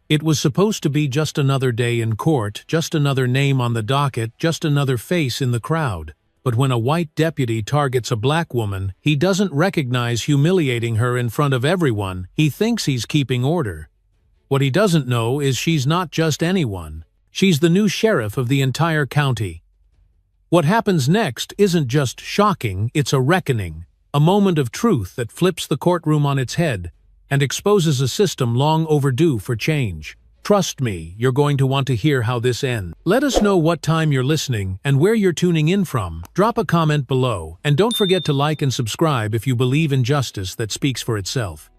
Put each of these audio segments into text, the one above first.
It was supposed to be just another day in court, just another name on the docket, just another face in the crowd. But when a white deputy targets a black woman, he doesn't recognize humiliating her in front of everyone. He thinks he's keeping order. What he doesn't know is she's not just anyone. She's the new sheriff of the entire county. What happens next isn't just shocking, it's a reckoning, a moment of truth that flips the courtroom on its head and exposes a system long overdue for change. Trust me, you're going to want to hear how this ends. Let us know what time you're listening and where you're tuning in from. Drop a comment below, and don't forget to like and subscribe if you believe in justice that speaks for itself.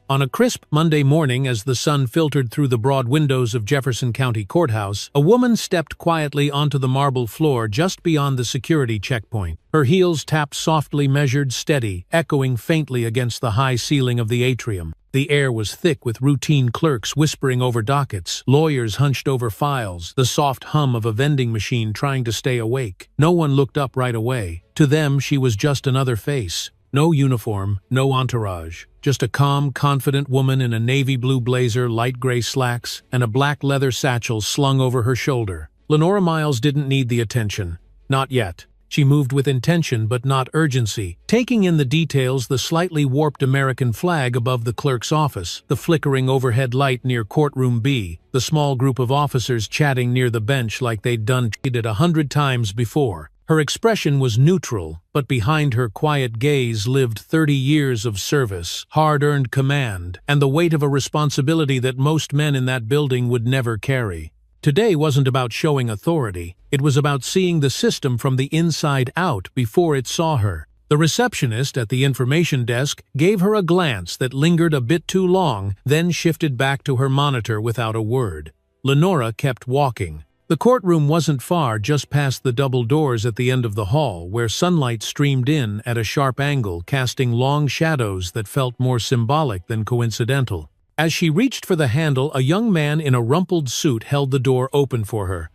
On a crisp Monday morning, as the sun filtered through the broad windows of Jefferson County Courthouse, a woman stepped quietly onto the marble floor just beyond the security checkpoint. Her heels tapped softly, measured, steady, echoing faintly against the high ceiling of the atrium. The air was thick with routine clerks whispering over dockets, lawyers hunched over files, the soft hum of a vending machine trying to stay awake. No one looked up right away. To them, she was just another face. No uniform, no entourage. Just a calm, confident woman in a navy blue blazer, light gray slacks, and a black leather satchel slung over her shoulder. Lenora Miles didn't need the attention. Not yet. She moved with intention but not urgency, taking in the details: the slightly warped American flag above the clerk's office, the flickering overhead light near courtroom B, the small group of officers chatting near the bench like they'd done it 100 times before. Her expression was neutral, but behind her quiet gaze lived 30 years of service, hard-earned command, and the weight of a responsibility that most men in that building would never carry. Today wasn't about showing authority. It was about seeing the system from the inside out before it saw her. The receptionist at the information desk gave her a glance that lingered a bit too long, then shifted back to her monitor without a word. Lenora kept walking. The courtroom wasn't far, just past the double doors at the end of the hall, where sunlight streamed in at a sharp angle, casting long shadows that felt more symbolic than coincidental. As she reached for the handle, a young man in a rumpled suit held the door open for her.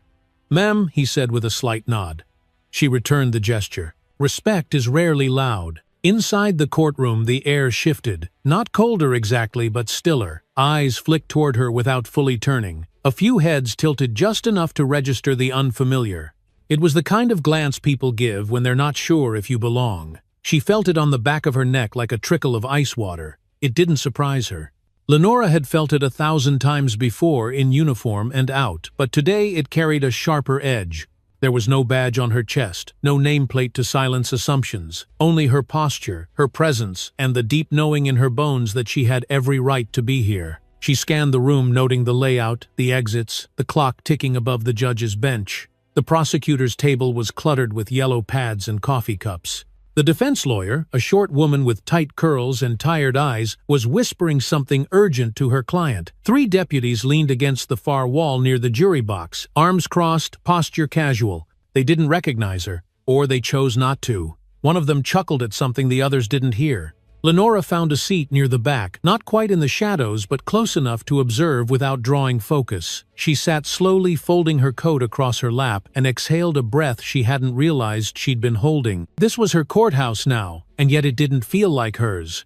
"Ma'am," he said with a slight nod. She returned the gesture. Respect is rarely loud. Inside the courtroom, the air shifted. Not colder exactly, but stiller. Eyes flicked toward her without fully turning. A few heads tilted just enough to register the unfamiliar. It was the kind of glance people give when they're not sure if you belong. She felt it on the back of her neck like a trickle of ice water. It didn't surprise her. Lenora had felt it 1,000 times before, in uniform and out, but today it carried a sharper edge. There was no badge on her chest, no nameplate to silence assumptions, only her posture, her presence, and the deep knowing in her bones that she had every right to be here. She scanned the room, noting the layout, the exits, the clock ticking above the judge's bench. The prosecutor's table was cluttered with yellow pads and coffee cups. The defense lawyer, a short woman with tight curls and tired eyes, was whispering something urgent to her client. 3 deputies leaned against the far wall near the jury box, arms crossed, posture casual. They didn't recognize her, or they chose not to. One of them chuckled at something the others didn't hear. Lenora found a seat near the back, not quite in the shadows but close enough to observe without drawing focus. She sat slowly, folding her coat across her lap, and exhaled a breath she hadn't realized she'd been holding. This was her courthouse now, and yet it didn't feel like hers.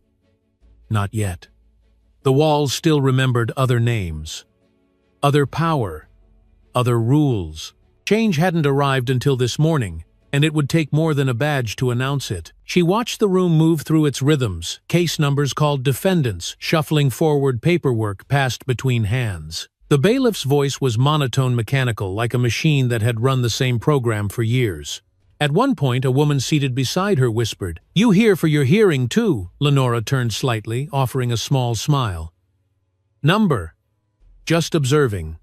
Not yet. The walls still remembered other names, other power, other rules. Change hadn't arrived until this morning, and it would take more than a badge to announce it. She watched the room move through its rhythms, case numbers called defendants, shuffling forward, paperwork passed between hands. The bailiff's voice was monotone, mechanical, like a machine that had run the same program for years. At one point, a woman seated beside her whispered, "You here for your hearing, too?" Lenora turned slightly, offering a small smile. "Number?" "Just observing."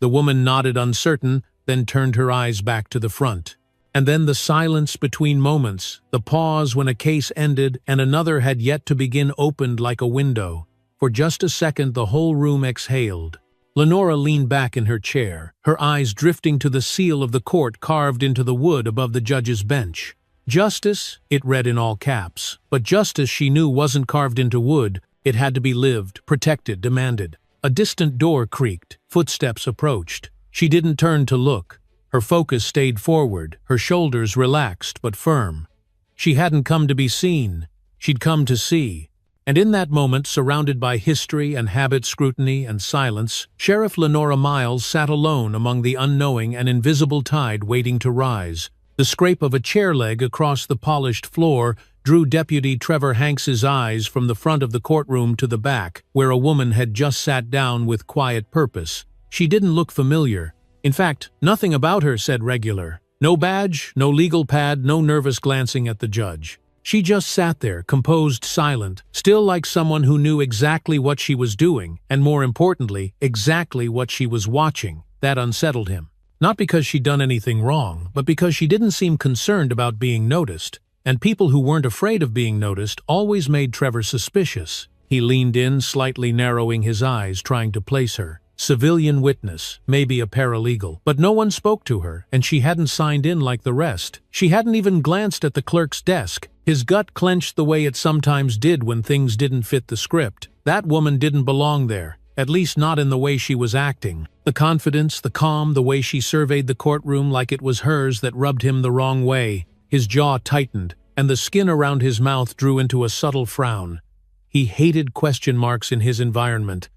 The woman nodded, uncertain, then turned her eyes back to the front. And then the silence between moments, the pause when a case ended and another had yet to begin, opened like a window. For just a second, the whole room exhaled. Lenora leaned back in her chair, her eyes drifting to the seal of the court carved into the wood above the judge's bench. Justice, it read in all caps. But justice, she knew, wasn't carved into wood. It had to be lived, protected, demanded. A distant door creaked. Footsteps approached. She didn't turn to look. Her focus stayed forward, her shoulders relaxed but firm. She hadn't come to be seen. She'd come to see. And in that moment, surrounded by history and habit scrutiny and silence, Sheriff Lenora Miles sat alone among the unknowing and invisible tide waiting to rise. The scrape of a chair leg across the polished floor drew Deputy Trevor Hanks's eyes from the front of the courtroom to the back, where a woman had just sat down with quiet purpose. She didn't look familiar. In fact, nothing about her said regular. No badge, no legal pad, no nervous glancing at the judge. She just sat there, composed, silent, still like someone who knew exactly what she was doing, and more importantly, exactly what she was watching. That unsettled him. Not because she'd done anything wrong, but because she didn't seem concerned about being noticed. And people who weren't afraid of being noticed always made Trevor suspicious. He leaned in, slightly narrowing his eyes, trying to place her. Civilian witness, maybe a paralegal. But no one spoke to her, and she hadn't signed in like the rest. She hadn't even glanced at the clerk's desk. His gut clenched the way it sometimes did when things didn't fit the script. That woman didn't belong there, at least not in the way she was acting. The confidence, the calm, the way she surveyed the courtroom like it was hers that rubbed him the wrong way. His jaw tightened, and the skin around his mouth drew into a subtle frown. He hated question marks in his environment.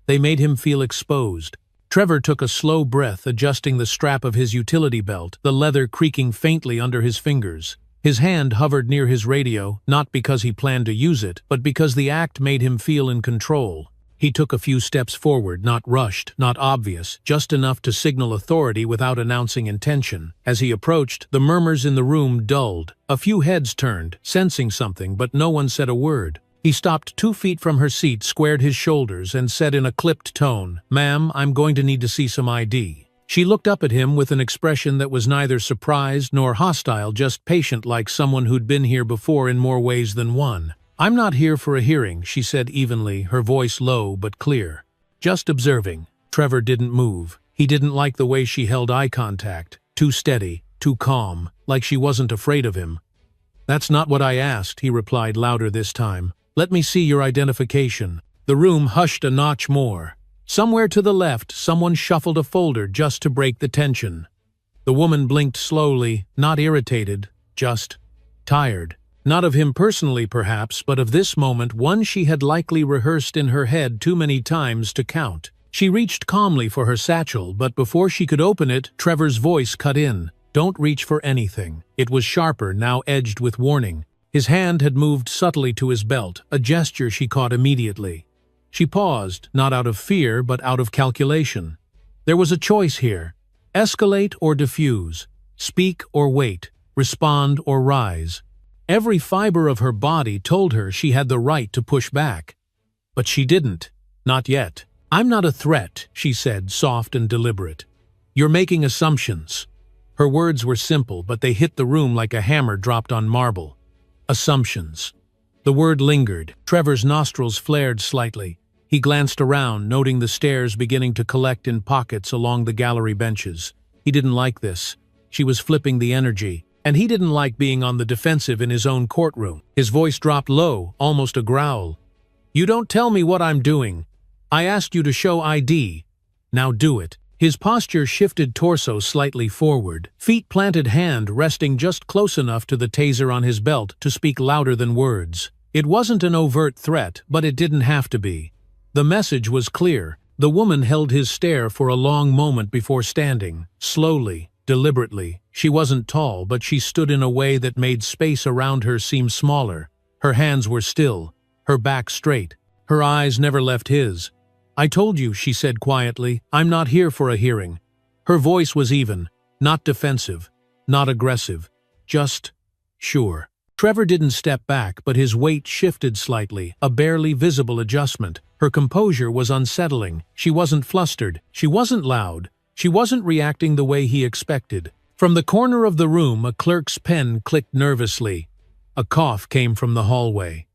They made him feel exposed. Trevor took a slow breath, adjusting the strap of his utility belt, the leather creaking faintly under his fingers. His hand hovered near his radio, not because he planned to use it, but because the act made him feel in control. He took a few steps forward, not rushed, not obvious, just enough to signal authority without announcing intention. As he approached, the murmurs in the room dulled. A few heads turned, sensing something, but no one said a word. He stopped 2 feet from her seat, squared his shoulders, and said in a clipped tone, "Ma'am, I'm going to need to see some ID." She looked up at him with an expression that was neither surprised nor hostile, just patient, like someone who'd been here before in more ways than one. "I'm not here for a hearing," she said evenly, her voice low but clear. "Just observing." Trevor didn't move. He didn't like the way she held eye contact. Too steady, too calm, like she wasn't afraid of him. "That's not what I asked," he replied louder this time. "Let me see your identification." The room hushed a notch more. Somewhere to the left, someone shuffled a folder just to break the tension. The woman blinked slowly, not irritated, just tired. Not of him personally, perhaps, but of this moment, one she had likely rehearsed in her head too many times to count. She reached calmly for her satchel, but before she could open it, Trevor's voice cut in. "Don't reach for anything." It was sharper, now edged with warning. His hand had moved subtly to his belt, a gesture she caught immediately. She paused, not out of fear, but out of calculation. There was a choice here. Escalate or diffuse. Speak or wait. Respond or rise. Every fiber of her body told her she had the right to push back. But she didn't. Not yet. "I'm not a threat," she said, soft and deliberate. "You're making assumptions." Her words were simple, but they hit the room like a hammer dropped on marble. Assumptions. The word lingered. Trevor's nostrils flared slightly. He glanced around, noting the stares beginning to collect in pockets along the gallery benches. He didn't like this. She was flipping the energy. And he didn't like being on the defensive in his own courtroom. His voice dropped low, almost a growl. "You don't tell me what I'm doing. I asked you to show ID. Now do it." His posture shifted, torso slightly forward, feet planted, hand resting just close enough to the taser on his belt to speak louder than words. It wasn't an overt threat, but it didn't have to be. The message was clear. The woman held his stare for a long moment before standing, slowly, deliberately. She wasn't tall, but she stood in a way that made space around her seem smaller. Her hands were still, her back straight. Her eyes never left his. "I told you," she said quietly, "I'm not here for a hearing." Her voice was even, not defensive, not aggressive, just sure. Trevor didn't step back, but his weight shifted slightly, a barely visible adjustment. Her composure was unsettling. She wasn't flustered. She wasn't loud. She wasn't reacting the way he expected. From the corner of the room, a clerk's pen clicked nervously. A cough came from the hallway.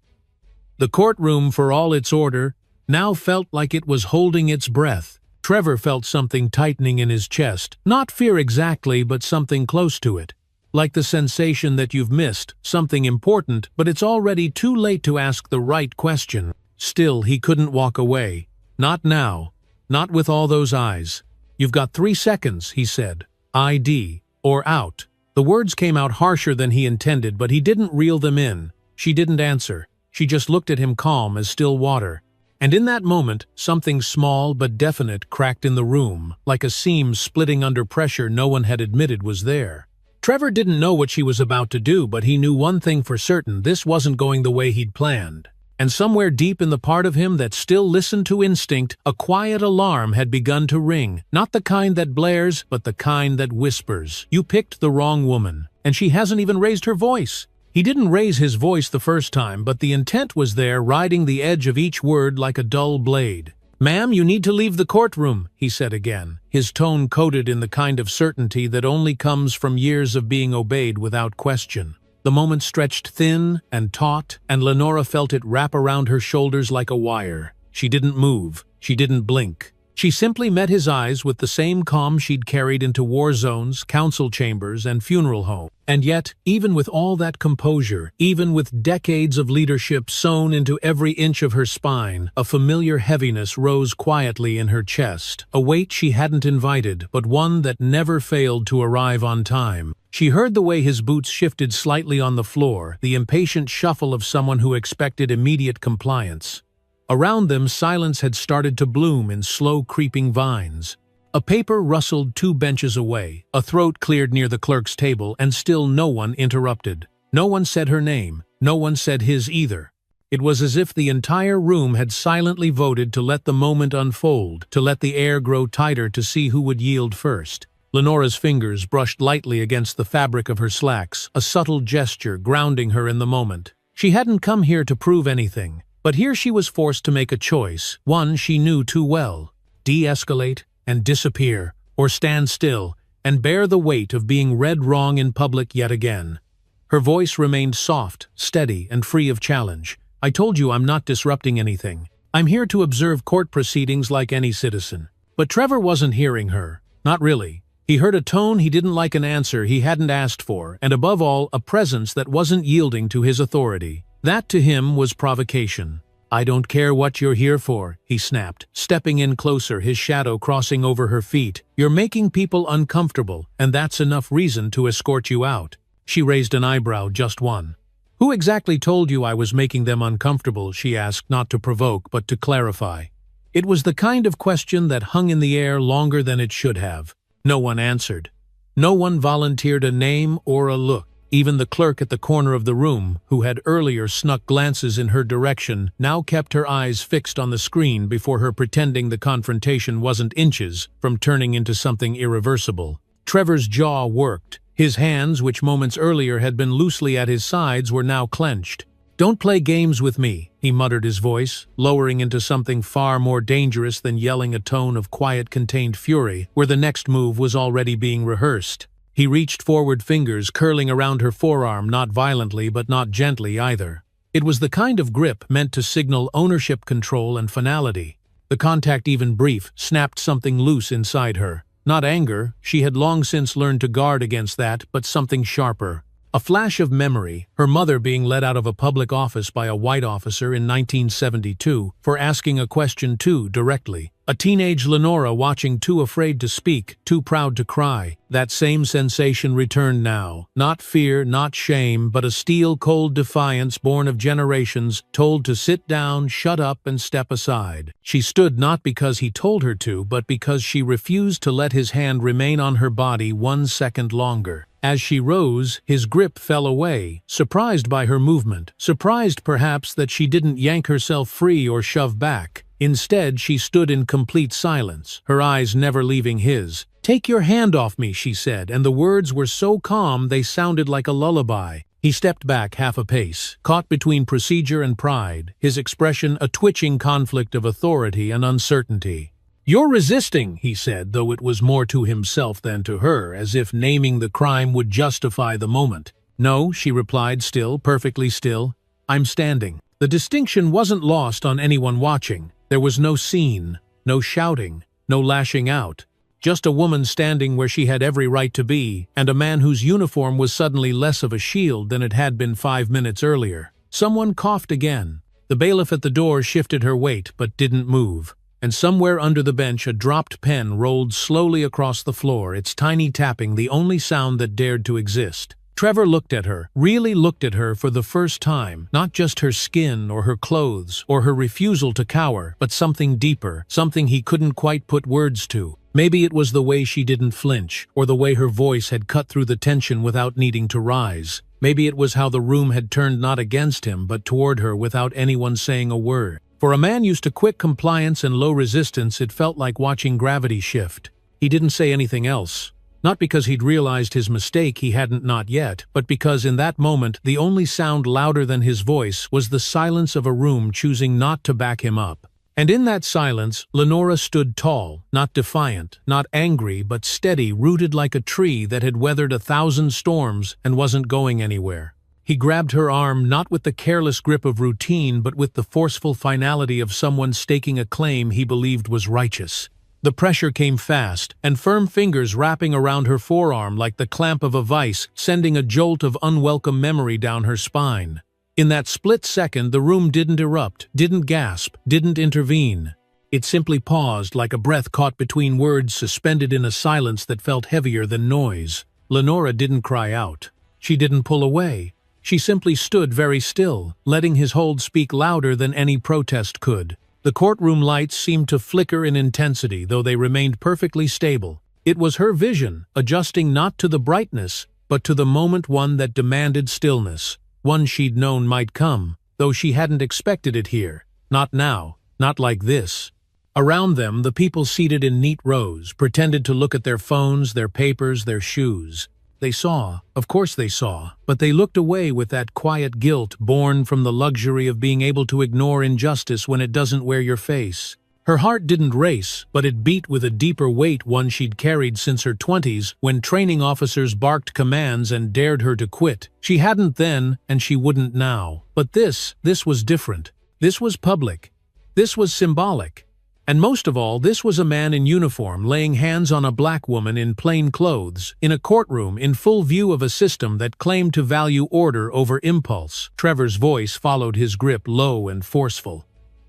The courtroom, for all its order, now felt like it was holding its breath. Trevor felt something tightening in his chest. Not fear exactly, but something close to it. Like the sensation that you've missed something important, but it's already too late to ask the right question. Still, he couldn't walk away. Not now. Not with all those eyes. "You've got 3 seconds, he said. "ID, or out." The words came out harsher than he intended, but he didn't reel them in. She didn't answer. She just looked at him calm as still water. And in that moment, something small but definite cracked in the room, like a seam splitting under pressure no one had admitted was there. Trevor didn't know what she was about to do, but he knew one thing for certain: this wasn't going the way he'd planned. And somewhere deep in the part of him that still listened to instinct, a quiet alarm had begun to ring. Not the kind that blares, but the kind that whispers. You picked the wrong woman, and she hasn't even raised her voice. He didn't raise his voice the first time, but the intent was there, riding the edge of each word like a dull blade. "Ma'am, you need to leave the courtroom," he said again, his tone coated in the kind of certainty that only comes from years of being obeyed without question. The moment stretched thin and taut, and Lenora felt it wrap around her shoulders like a wire. She didn't move. She didn't blink. She simply met his eyes with the same calm she'd carried into war zones, council chambers, and funeral homes. And yet, even with all that composure, even with decades of leadership sewn into every inch of her spine, a familiar heaviness rose quietly in her chest, a weight she hadn't invited, but one that never failed to arrive on time. She heard the way his boots shifted slightly on the floor, the impatient shuffle of someone who expected immediate compliance. Around them, silence had started to bloom in slow creeping vines. A paper rustled 2 benches away, a throat cleared near the clerk's table, and still no one interrupted. No one said her name, no one said his either. It was as if the entire room had silently voted to let the moment unfold, to let the air grow tighter to see who would yield first. Lenora's fingers brushed lightly against the fabric of her slacks, a subtle gesture grounding her in the moment. She hadn't come here to prove anything. But here she was forced to make a choice, one she knew too well: de-escalate and disappear, or stand still and bear the weight of being read wrong in public yet again. Her voice remained soft, steady, and free of challenge. "I told you I'm not disrupting anything. I'm here to observe court proceedings like any citizen." But Trevor wasn't hearing her. Not really. He heard a tone he didn't like, an answer he hadn't asked for, and above all, a presence that wasn't yielding to his authority. That to him was provocation. "I don't care what you're here for," he snapped, stepping in closer, his shadow crossing over her feet. "You're making people uncomfortable, and that's enough reason to escort you out." She raised an eyebrow, just one. "Who exactly told you I was making them uncomfortable?" she asked, not to provoke, but to clarify. It was the kind of question that hung in the air longer than it should have. No one answered. No one volunteered a name or a look. Even the clerk at the corner of the room, who had earlier snuck glances in her direction, now kept her eyes fixed on the screen before her, pretending the confrontation wasn't inches from turning into something irreversible. Trevor's jaw worked. His hands, which moments earlier had been loosely at his sides, were now clenched. "Don't play games with me," he muttered, his voice lowering into something far more dangerous than yelling, a tone of quiet, contained fury, where the next move was already being rehearsed. He reached forward, fingers curling around her forearm, not violently but not gently either. It was the kind of grip meant to signal ownership, control, and finality. The contact, even brief, snapped something loose inside her. Not anger, she had long since learned to guard against that, but something sharper. A flash of memory, her mother being let out of a public office by a white officer in 1972 for asking a question too directly. A teenage Lenora watching, too afraid to speak, too proud to cry. That same sensation returned now. Not fear, not shame, but a steel-cold defiance born of generations, told to sit down, shut up, and step aside. She stood not because he told her to, but because she refused to let his hand remain on her body 1 second longer. As she rose, his grip fell away, surprised by her movement, surprised perhaps that she didn't yank herself free or shove back. Instead, she stood in complete silence, her eyes never leaving his. "Take your hand off me," she said, and the words were so calm they sounded like a lullaby. He stepped back half a pace, caught between procedure and pride, his expression a twitching conflict of authority and uncertainty. "You're resisting," he said, though it was more to himself than to her, as if naming the crime would justify the moment. "No," she replied, still, perfectly still. "I'm standing." The distinction wasn't lost on anyone watching. There was no scene, no shouting, no lashing out. Just a woman standing where she had every right to be, and a man whose uniform was suddenly less of a shield than it had been 5 minutes earlier. Someone coughed again. The bailiff at the door shifted her weight, but didn't move. And somewhere under the bench a dropped pen rolled slowly across the floor, its tiny tapping the only sound that dared to exist. Trevor looked at her, really looked at her for the first time, not just her skin or her clothes or her refusal to cower, but something deeper, something he couldn't quite put words to. Maybe it was the way she didn't flinch, or the way her voice had cut through the tension without needing to rise. Maybe it was how the room had turned not against him but toward her without anyone saying a word. For a man used to quick compliance and low resistance, it felt like watching gravity shift. He didn't say anything else. Not because he'd realized his mistake, he hadn't not yet, but because in that moment the only sound louder than his voice was the silence of a room choosing not to back him up. And in that silence, Lenora stood tall, not defiant, not angry, but steady, rooted like a tree that had weathered 1,000 storms and wasn't going anywhere. He grabbed her arm not with the careless grip of routine, but with the forceful finality of someone staking a claim he believed was righteous. The pressure came fast, and firm fingers wrapping around her forearm like the clamp of a vice, sending a jolt of unwelcome memory down her spine. In that split second, the room didn't erupt, didn't gasp, didn't intervene. It simply paused like a breath caught between words, suspended in a silence that felt heavier than noise. Lenora didn't cry out. She didn't pull away. She simply stood very still, letting his hold speak louder than any protest could. The courtroom lights seemed to flicker in intensity, though they remained perfectly stable. It was her vision, adjusting not to the brightness, but to the moment, one that demanded stillness. One she'd known might come, though she hadn't expected it here. Not now, not like this. Around them, the people seated in neat rows pretended to look at their phones, their papers, their shoes. They saw, of course they saw, but they looked away with that quiet guilt born from the luxury of being able to ignore injustice when it doesn't wear your face. Her heart didn't race, but it beat with a deeper weight, one she'd carried since her 20s, when training officers barked commands and dared her to quit. She hadn't then, and she wouldn't now. But this was different. This was public. This was symbolic. And most of all, this was a man in uniform laying hands on a black woman in plain clothes, in a courtroom in full view of a system that claimed to value order over impulse. Trevor's voice followed his grip, low and forceful.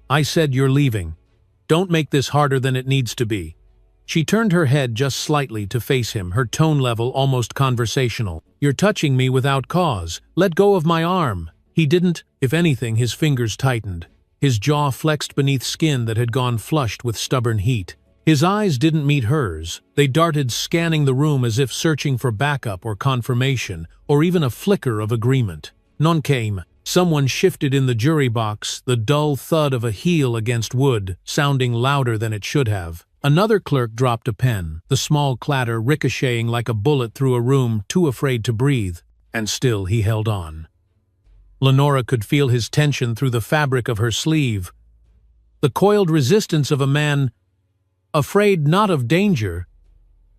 "I said you're leaving. Don't make this harder than it needs to be." She turned her head just slightly to face him, her tone level almost conversational. "You're touching me without cause. Let go of my arm." He didn't. If anything, his fingers tightened. His jaw flexed beneath skin that had gone flushed with stubborn heat. His eyes didn't meet hers. They darted, scanning the room as if searching for backup or confirmation, or even a flicker of agreement. None came. Someone shifted in the jury box, the dull thud of a heel against wood, sounding louder than it should have. Another clerk dropped a pen, the small clatter ricocheting like a bullet through a room too afraid to breathe. And still he held on. Lenora could feel his tension through the fabric of her sleeve. The coiled resistance of a man afraid not of danger,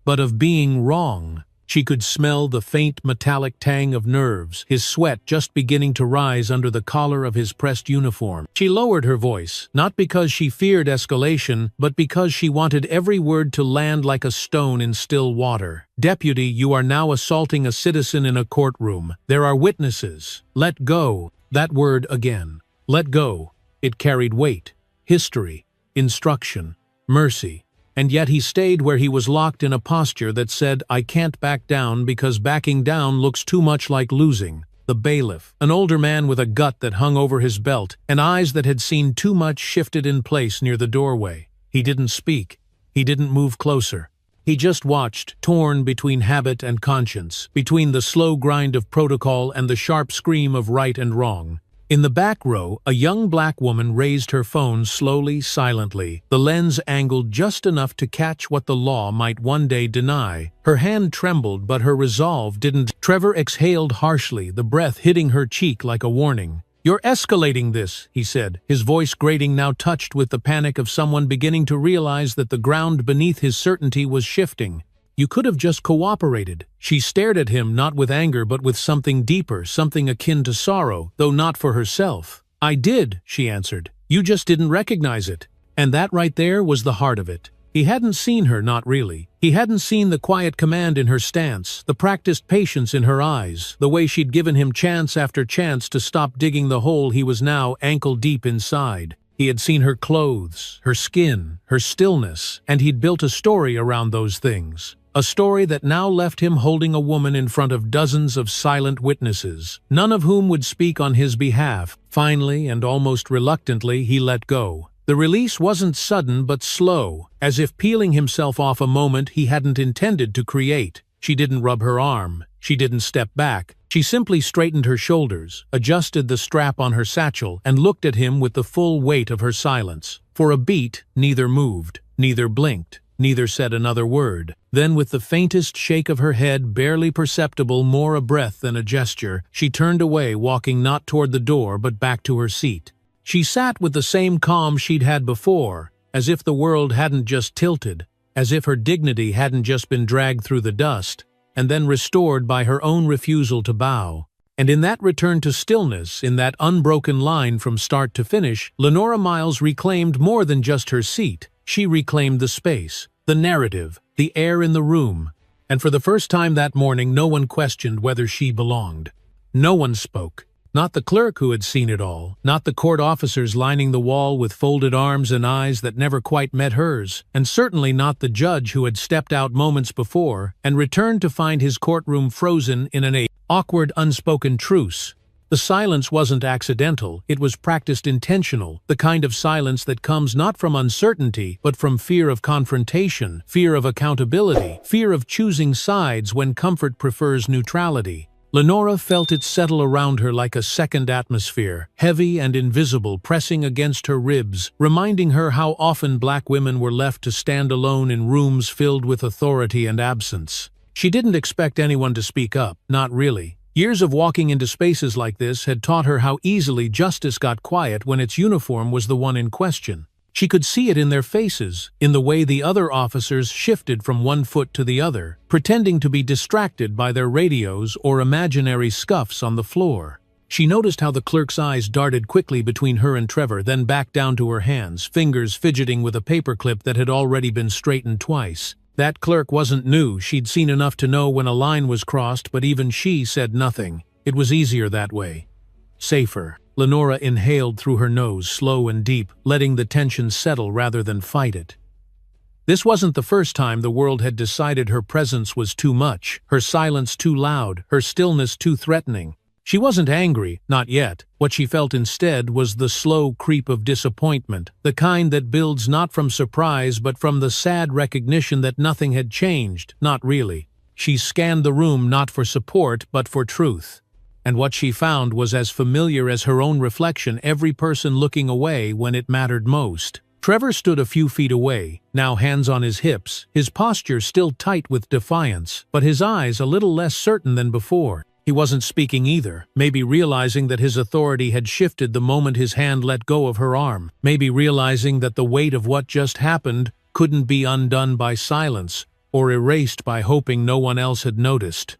but of being wrong. She could smell the faint metallic tang of nerves, his sweat just beginning to rise under the collar of his pressed uniform. She lowered her voice, not because she feared escalation, but because she wanted every word to land like a stone in still water. "Deputy, you are now assaulting a citizen in a courtroom. There are witnesses. Let go." That word again. Let go. It carried weight, history, instruction, mercy. And yet he stayed where he was, locked in a posture that said, "I can't back down because backing down looks too much like losing." The bailiff, an older man with a gut that hung over his belt and eyes that had seen too much, shifted in place near the doorway. He didn't speak. He didn't move closer. He just watched, torn between habit and conscience, between the slow grind of protocol and the sharp scream of right and wrong. In the back row, a young black woman raised her phone slowly, silently, the lens angled just enough to catch what the law might one day deny. Her hand trembled, but her resolve didn't. Trevor exhaled harshly, the breath hitting her cheek like a warning. "You're escalating this," he said, his voice grating, now touched with the panic of someone beginning to realize that the ground beneath his certainty was shifting. "You could have just cooperated." She stared at him, not with anger but with something deeper, something akin to sorrow, though not for herself. "I did," she answered. "You just didn't recognize it." And that right there was the heart of it. He hadn't seen her, not really. He hadn't seen the quiet command in her stance, the practiced patience in her eyes, the way she'd given him chance after chance to stop digging the hole he was now ankle-deep inside. He had seen her clothes, her skin, her stillness, and he'd built a story around those things. A story that now left him holding a woman in front of dozens of silent witnesses, none of whom would speak on his behalf. Finally, and almost reluctantly, he let go. The release wasn't sudden but slow, as if peeling himself off a moment he hadn't intended to create. She didn't rub her arm. She didn't step back. She simply straightened her shoulders, adjusted the strap on her satchel, and looked at him with the full weight of her silence. For a beat, neither moved, neither blinked, neither said another word. Then, with the faintest shake of her head, barely perceptible, more a breath than a gesture, she turned away, walking not toward the door but back to her seat. She sat with the same calm she'd had before, as if the world hadn't just tilted, as if her dignity hadn't just been dragged through the dust, and then restored by her own refusal to bow. And in that return to stillness, in that unbroken line from start to finish, Lenora Miles reclaimed more than just her seat. She reclaimed the space, the narrative, the air in the room. And for the first time that morning, no one questioned whether she belonged. No one spoke. Not the clerk who had seen it all, not the court officers lining the wall with folded arms and eyes that never quite met hers, and certainly not the judge who had stepped out moments before and returned to find his courtroom frozen in an awkward, unspoken truce. The silence wasn't accidental, it was practiced intentional, the kind of silence that comes not from uncertainty, but from fear of confrontation, fear of accountability, fear of choosing sides when comfort prefers neutrality. Lenora felt it settle around her like a second atmosphere, heavy and invisible, pressing against her ribs, reminding her how often black women were left to stand alone in rooms filled with authority and absence. She didn't expect anyone to speak up, not really. Years of walking into spaces like this had taught her how easily justice got quiet when its uniform was the one in question. She could see it in their faces, in the way the other officers shifted from one foot to the other, pretending to be distracted by their radios or imaginary scuffs on the floor. She noticed how the clerk's eyes darted quickly between her and Trevor, then back down to her hands, fingers fidgeting with a paperclip that had already been straightened twice. That clerk wasn't new. She'd seen enough to know when a line was crossed, but even she said nothing. It was easier that way. Safer. Lenora inhaled through her nose, slow and deep, letting the tension settle rather than fight it. This wasn't the first time the world had decided her presence was too much, her silence too loud, her stillness too threatening. She wasn't angry, not yet. What she felt instead was the slow creep of disappointment, the kind that builds not from surprise but from the sad recognition that nothing had changed, not really. She scanned the room not for support but for truth. And what she found was as familiar as her own reflection, every person looking away when it mattered most. Trevor stood a few feet away, now hands on his hips, his posture still tight with defiance, but his eyes a little less certain than before. He wasn't speaking either, maybe realizing that his authority had shifted the moment his hand let go of her arm, maybe realizing that the weight of what just happened couldn't be undone by silence, or erased by hoping no one else had noticed.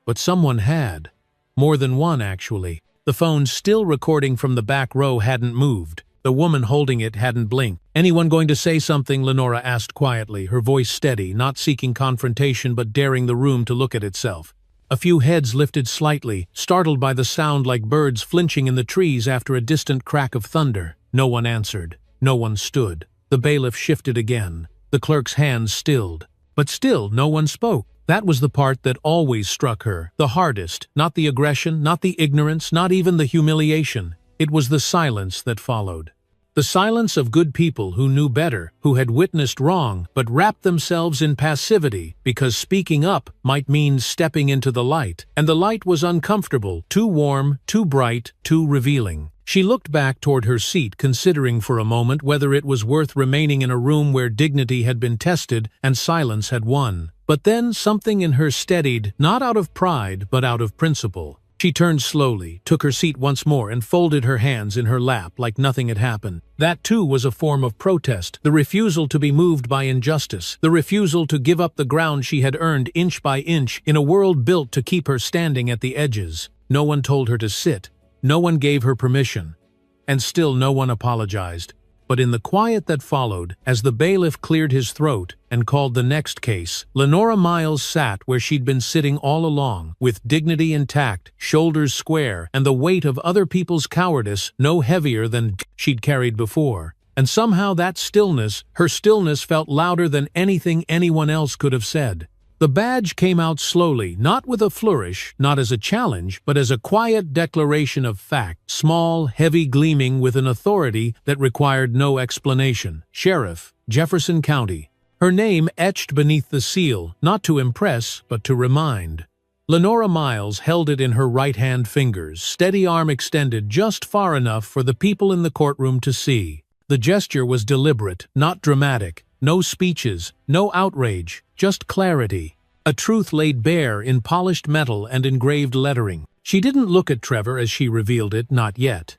But someone had. More than one, actually. The phone still recording from the back row hadn't moved. The woman holding it hadn't blinked. "Anyone going to say something?" Lenora asked quietly, her voice steady, not seeking confrontation but daring the room to look at itself. A few heads lifted slightly, startled by the sound like birds flinching in the trees after a distant crack of thunder. No one answered. No one stood. The bailiff shifted again. The clerk's hands stilled. But still, no one spoke. That was the part that always struck her, the hardest, not the aggression, not the ignorance, not even the humiliation. It was the silence that followed. The silence of good people who knew better, who had witnessed wrong, but wrapped themselves in passivity because speaking up might mean stepping into the light. And the light was uncomfortable, too warm, too bright, too revealing. She looked back toward her seat, considering for a moment whether it was worth remaining in a room where dignity had been tested and silence had won. But then something in her steadied, not out of pride, but out of principle. She turned slowly, took her seat once more, and folded her hands in her lap like nothing had happened. That too was a form of protest, the refusal to be moved by injustice, the refusal to give up the ground she had earned inch by inch in a world built to keep her standing at the edges. No one told her to sit. No one gave her permission. And still no one apologized. But in the quiet that followed, as the bailiff cleared his throat and called the next case, Lenora Miles sat where she'd been sitting all along, with dignity intact, shoulders square, and the weight of other people's cowardice no heavier than she'd carried before. And somehow that stillness, her stillness, felt louder than anything anyone else could have said. The badge came out slowly, not with a flourish, not as a challenge, but as a quiet declaration of fact, small, heavy gleaming with an authority that required no explanation. Sheriff, Jefferson County. Her name etched beneath the seal, not to impress, but to remind. Lenora Miles held it in her right-hand fingers, steady arm extended just far enough for the people in the courtroom to see. The gesture was deliberate, not dramatic. No speeches, no outrage, just clarity. A truth laid bare in polished metal and engraved lettering. She didn't look at Trevor as she revealed it, not yet.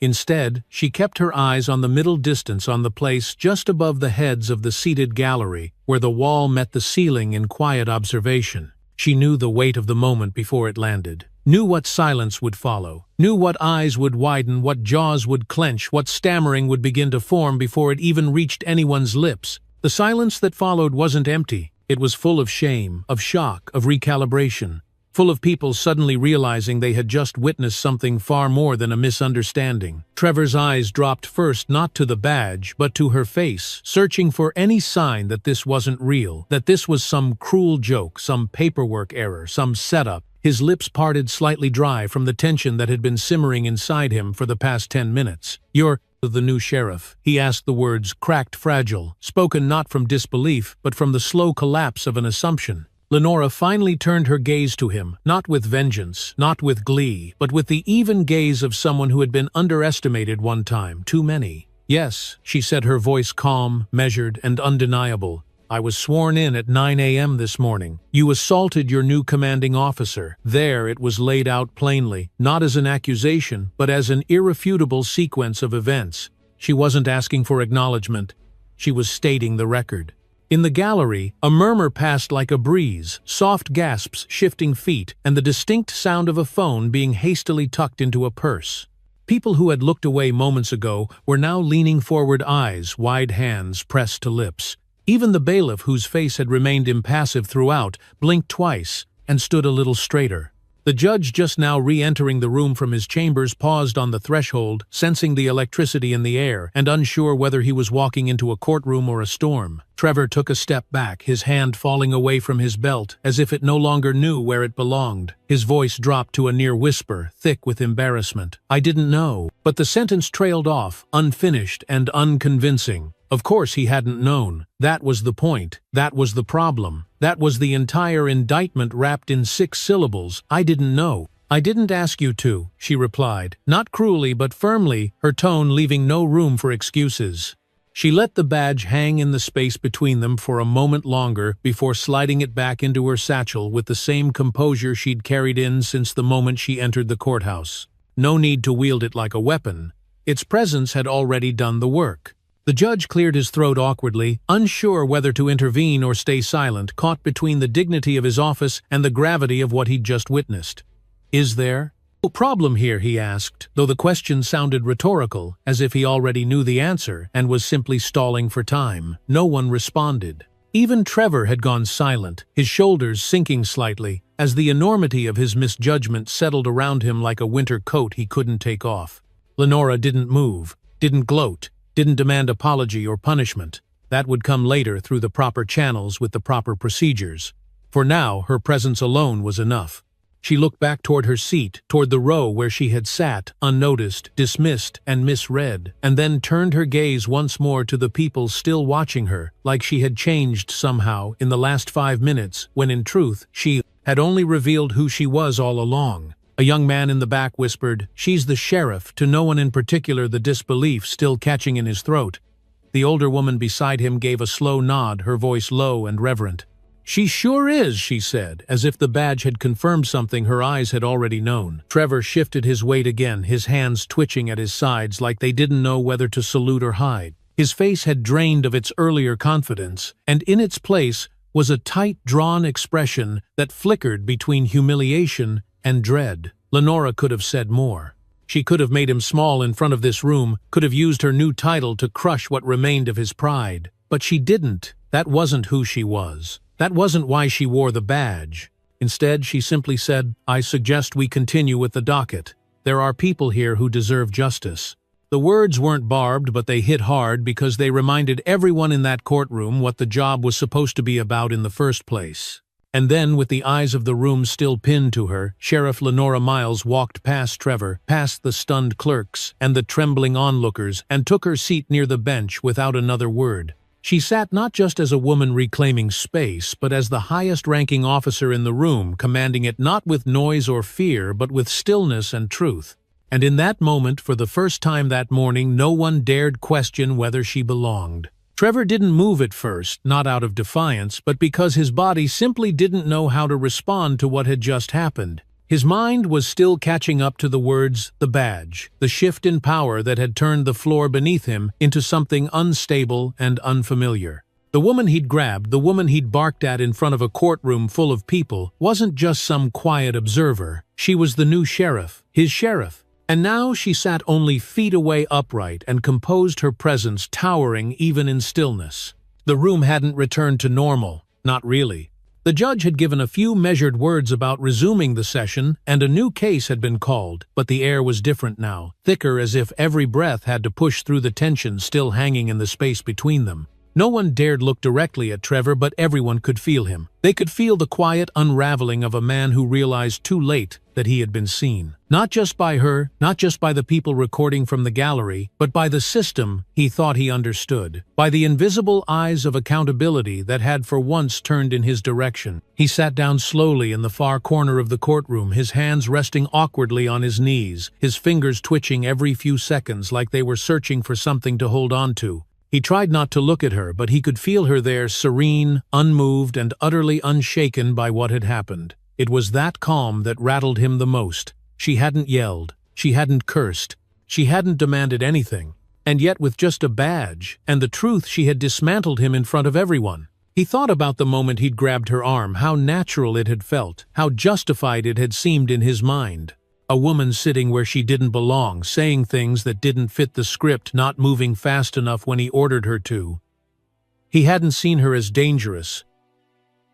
Instead, she kept her eyes on the middle distance on the place just above the heads of the seated gallery, where the wall met the ceiling in quiet observation. She knew the weight of the moment before it landed. Knew what silence would follow, knew what eyes would widen, what jaws would clench, what stammering would begin to form before it even reached anyone's lips. The silence that followed wasn't empty. It was full of shame, of shock, of recalibration. Full of people suddenly realizing they had just witnessed something far more than a misunderstanding. Trevor's eyes dropped first not to the badge, but to her face, searching for any sign that this wasn't real, that this was some cruel joke, some paperwork error, some setup. His lips parted slightly dry from the tension that had been simmering inside him for the past 10 minutes. "You're the new sheriff." He asked, the words cracked fragile, spoken not from disbelief, but from the slow collapse of an assumption. Lenora finally turned her gaze to him, not with vengeance, not with glee, but with the even gaze of someone who had been underestimated one time, too many. "Yes," she said, her voice calm, measured, and undeniable. "I was sworn in at 9 a.m. this morning. You assaulted your new commanding officer." There it was laid out plainly, not as an accusation, but as an irrefutable sequence of events. She wasn't asking for acknowledgement. She was stating the record. In the gallery, a murmur passed like a breeze, soft gasps, shifting feet, and the distinct sound of a phone being hastily tucked into a purse. People who had looked away moments ago were now leaning forward, eyes, wide hands pressed to lips. Even the bailiff, whose face had remained impassive throughout, blinked twice and stood a little straighter. The judge, just now re-entering the room from his chambers, paused on the threshold, sensing the electricity in the air and unsure whether he was walking into a courtroom or a storm. Trevor took a step back, his hand falling away from his belt, as if it no longer knew where it belonged. His voice dropped to a near whisper, thick with embarrassment. "I didn't know." But the sentence trailed off, unfinished and unconvincing. Of course he hadn't known. That was the point. That was the problem. That was the entire indictment wrapped in 6 syllables. "I didn't know." "I didn't ask you to," she replied, not cruelly but firmly, her tone leaving no room for excuses. She let the badge hang in the space between them for a moment longer before sliding it back into her satchel with the same composure she'd carried in since the moment she entered the courthouse. No need to wield it like a weapon. Its presence had already done the work. The judge cleared his throat awkwardly, unsure whether to intervene or stay silent, caught between the dignity of his office and the gravity of what he'd just witnessed. "Is there no problem here?" he asked, though the question sounded rhetorical, as if he already knew the answer and was simply stalling for time. No one responded. Even Trevor had gone silent, his shoulders sinking slightly, as the enormity of his misjudgment settled around him like a winter coat he couldn't take off. Lenora didn't move, didn't gloat, didn't demand apology or punishment. That would come later through the proper channels with the proper procedures. For now, her presence alone was enough. She looked back toward her seat, toward the row where she had sat, unnoticed, dismissed, and misread, and then turned her gaze once more to the people still watching her, like she had changed somehow in the last 5 minutes, when in truth, she had only revealed who she was all along. A young man in the back whispered, "She's the sheriff," to no one in particular, the disbelief still catching in his throat. The older woman beside him gave a slow nod, her voice low and reverent. "She sure is," she said, as if the badge had confirmed something her eyes had already known. Trevor shifted his weight again, his hands twitching at his sides like they didn't know whether to salute or hide. His face had drained of its earlier confidence, and in its place was a tight, drawn expression that flickered between humiliation and dread. Lenora could have said more. She could have made him small in front of this room, could have used her new title to crush what remained of his pride. But she didn't. That wasn't who she was. That wasn't why she wore the badge. Instead, she simply said, "I suggest we continue with the docket. There are people here who deserve justice." The words weren't barbed, but they hit hard because they reminded everyone in that courtroom what the job was supposed to be about in the first place. And then, with the eyes of the room still pinned to her, Sheriff Lenora Miles walked past Trevor, past the stunned clerks and the trembling onlookers, and took her seat near the bench without another word. She sat not just as a woman reclaiming space, but as the highest-ranking officer in the room, commanding it not with noise or fear, but with stillness and truth. And in that moment, for the first time that morning, no one dared question whether she belonged. Trevor didn't move at first, not out of defiance, but because his body simply didn't know how to respond to what had just happened. His mind was still catching up to the words, the badge, the shift in power that had turned the floor beneath him into something unstable and unfamiliar. The woman he'd grabbed, the woman he'd barked at in front of a courtroom full of people, wasn't just some quiet observer. She was the new sheriff, his sheriff. And now she sat only feet away upright and composed her presence, towering even in stillness. The room hadn't returned to normal, not really. The judge had given a few measured words about resuming the session, and a new case had been called, but the air was different now, thicker as if every breath had to push through the tension still hanging in the space between them. No one dared look directly at Trevor, but everyone could feel him. They could feel the quiet unraveling of a man who realized too late that he had been seen. Not just by her, not just by the people recording from the gallery, but by the system he thought he understood. By the invisible eyes of accountability that had for once turned in his direction. He sat down slowly in the far corner of the courtroom, his hands resting awkwardly on his knees, his fingers twitching every few seconds like they were searching for something to hold on to. He tried not to look at her, but he could feel her there, serene, unmoved, and utterly unshaken by what had happened. It was that calm that rattled him the most. She hadn't yelled. She hadn't cursed. She hadn't demanded anything. And yet with just a badge and the truth, she had dismantled him in front of everyone. He thought about the moment he'd grabbed her arm, how natural it had felt, how justified it had seemed in his mind. A woman sitting where she didn't belong, saying things that didn't fit the script, not moving fast enough when he ordered her to. He hadn't seen her as dangerous.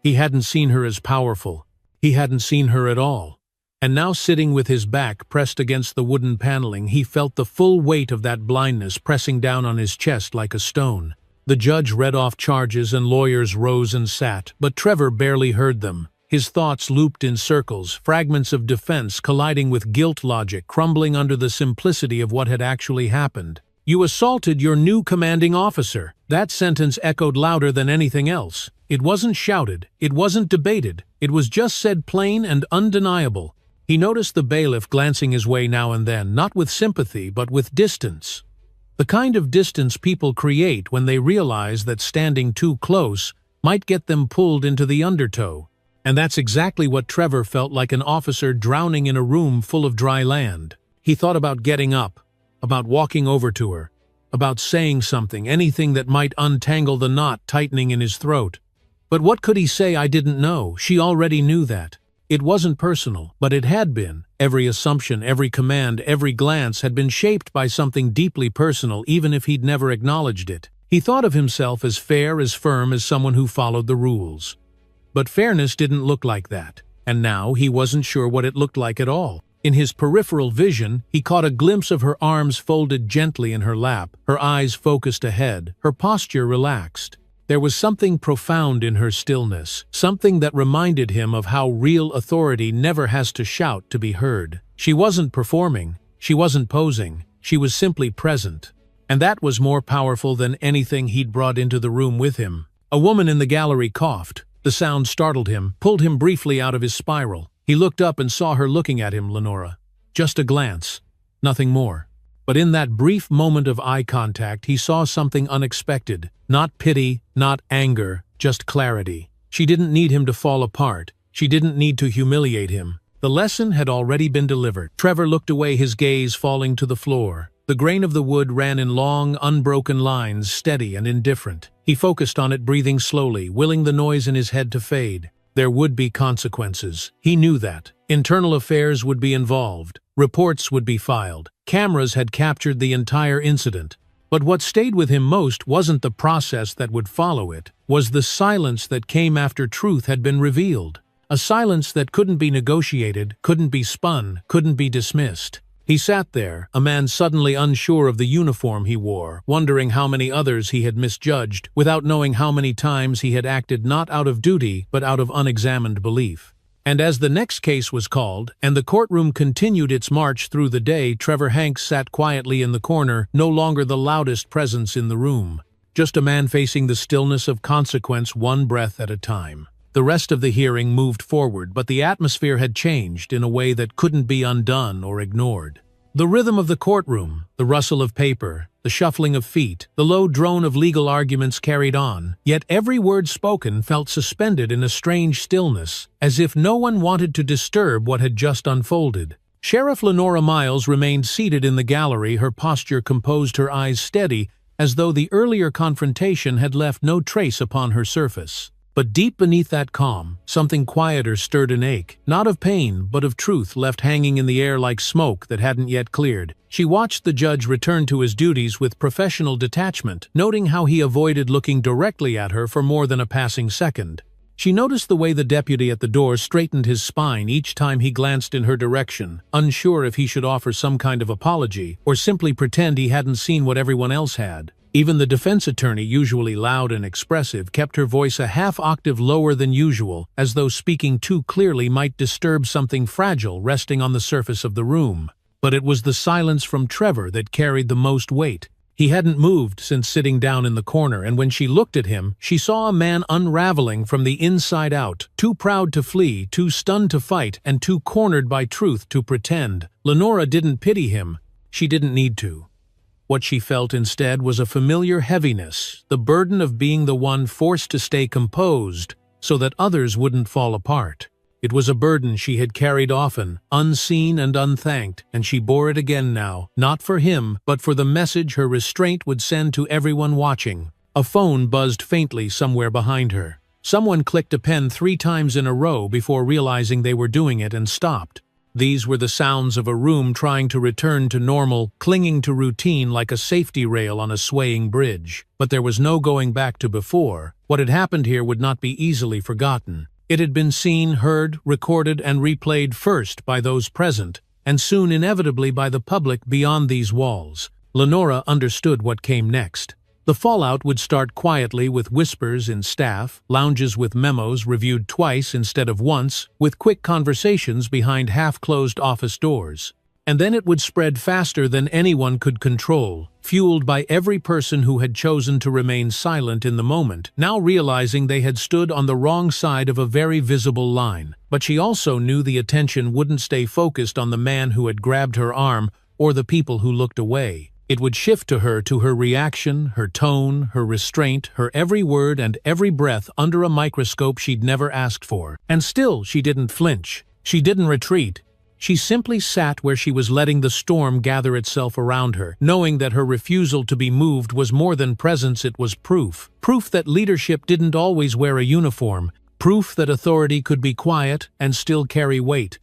He hadn't seen her as powerful. He hadn't seen her at all. And now, sitting with his back pressed against the wooden paneling, he felt the full weight of that blindness pressing down on his chest like a stone. The judge read off charges and lawyers rose and sat, but Trevor barely heard them. His thoughts looped in circles, fragments of defense colliding with guilt logic, crumbling under the simplicity of what had actually happened. "You assaulted your new commanding officer." That sentence echoed louder than anything else. It wasn't shouted, it wasn't debated, it was just said plain and undeniable. He noticed the bailiff glancing his way now and then, not with sympathy but with distance. The kind of distance people create when they realize that standing too close might get them pulled into the undertow. And that's exactly what Trevor felt like, an officer drowning in a room full of dry land. He thought about getting up, about walking over to her, about saying something, anything that might untangle the knot tightening in his throat. But what could he say? I didn't know. She already knew that. It wasn't personal, but it had been. Every assumption, every command, every glance had been shaped by something deeply personal, even if he'd never acknowledged it. He thought of himself as fair, as firm, as someone who followed the rules. But fairness didn't look like that, and now he wasn't sure what it looked like at all. In his peripheral vision, he caught a glimpse of her arms folded gently in her lap, her eyes focused ahead, her posture relaxed. There was something profound in her stillness, something that reminded him of how real authority never has to shout to be heard. She wasn't performing, she wasn't posing, she was simply present. And that was more powerful than anything he'd brought into the room with him. A woman in the gallery coughed. The sound startled him, pulled him briefly out of his spiral. He looked up and saw her looking at him, Lenora. Just a glance, nothing more. But in that brief moment of eye contact, he saw something unexpected. Not pity, not anger, just clarity. She didn't need him to fall apart. She didn't need to humiliate him. The lesson had already been delivered. Trevor looked away, his gaze falling to the floor. The grain of the wood ran in long, unbroken lines, steady and indifferent. He focused on it, breathing slowly, willing the noise in his head to fade. There would be consequences. He knew that. Internal affairs would be involved. Reports would be filed. Cameras had captured the entire incident. But what stayed with him most wasn't the process that would follow it, was the silence that came after truth had been revealed. A silence that couldn't be negotiated, couldn't be spun, couldn't be dismissed. He sat there, a man suddenly unsure of the uniform he wore, wondering how many others he had misjudged, without knowing how many times he had acted not out of duty but out of unexamined belief. And as the next case was called, and the courtroom continued its march through the day, Trevor Hanks sat quietly in the corner, no longer the loudest presence in the room. Just a man facing the stillness of consequence, one breath at a time. The rest of the hearing moved forward, but the atmosphere had changed in a way that couldn't be undone or ignored. The rhythm of the courtroom, the rustle of paper, the shuffling of feet, the low drone of legal arguments carried on, yet every word spoken felt suspended in a strange stillness, as if no one wanted to disturb what had just unfolded. Sheriff Lenora Miles remained seated in the gallery, her posture composed, her eyes steady, as though the earlier confrontation had left no trace upon her surface. But deep beneath that calm, something quieter stirred an ache, not of pain, but of truth left hanging in the air like smoke that hadn't yet cleared. She watched the judge return to his duties with professional detachment, noting how he avoided looking directly at her for more than a passing second. She noticed the way the deputy at the door straightened his spine each time he glanced in her direction, unsure if he should offer some kind of apology, or simply pretend he hadn't seen what everyone else had. Even the defense attorney, usually loud and expressive, kept her voice a half-octave lower than usual, as though speaking too clearly might disturb something fragile resting on the surface of the room. But it was the silence from Trevor that carried the most weight. He hadn't moved since sitting down in the corner, and when she looked at him, she saw a man unraveling from the inside out, too proud to flee, too stunned to fight, and too cornered by truth to pretend. Lenora didn't pity him. She didn't need to. What she felt instead was a familiar heaviness, the burden of being the one forced to stay composed so that others wouldn't fall apart. It was a burden she had carried often, unseen and unthanked, and she bore it again now, not for him, but for the message her restraint would send to everyone watching. A phone buzzed faintly somewhere behind her. Someone clicked a pen 3 times in a row before realizing they were doing it and stopped. These were the sounds of a room trying to return to normal, clinging to routine like a safety rail on a swaying bridge. But there was no going back to before. What had happened here would not be easily forgotten. It had been seen, heard, recorded, and replayed first by those present, and soon inevitably by the public beyond these walls. Lenora understood what came next. The fallout would start quietly with whispers in staff, lounges with memos reviewed twice instead of once, with quick conversations behind half-closed office doors. And then it would spread faster than anyone could control, fueled by every person who had chosen to remain silent in the moment, now realizing they had stood on the wrong side of a very visible line. But she also knew the attention wouldn't stay focused on the man who had grabbed her arm or the people who looked away. It would shift to her reaction, her tone, her restraint, her every word and every breath under a microscope she'd never asked for. And still she didn't flinch. She didn't retreat. She simply sat where she was letting the storm gather itself around her, knowing that her refusal to be moved was more than presence, it was proof. Proof that leadership didn't always wear a uniform. Proof that authority could be quiet and still carry weight.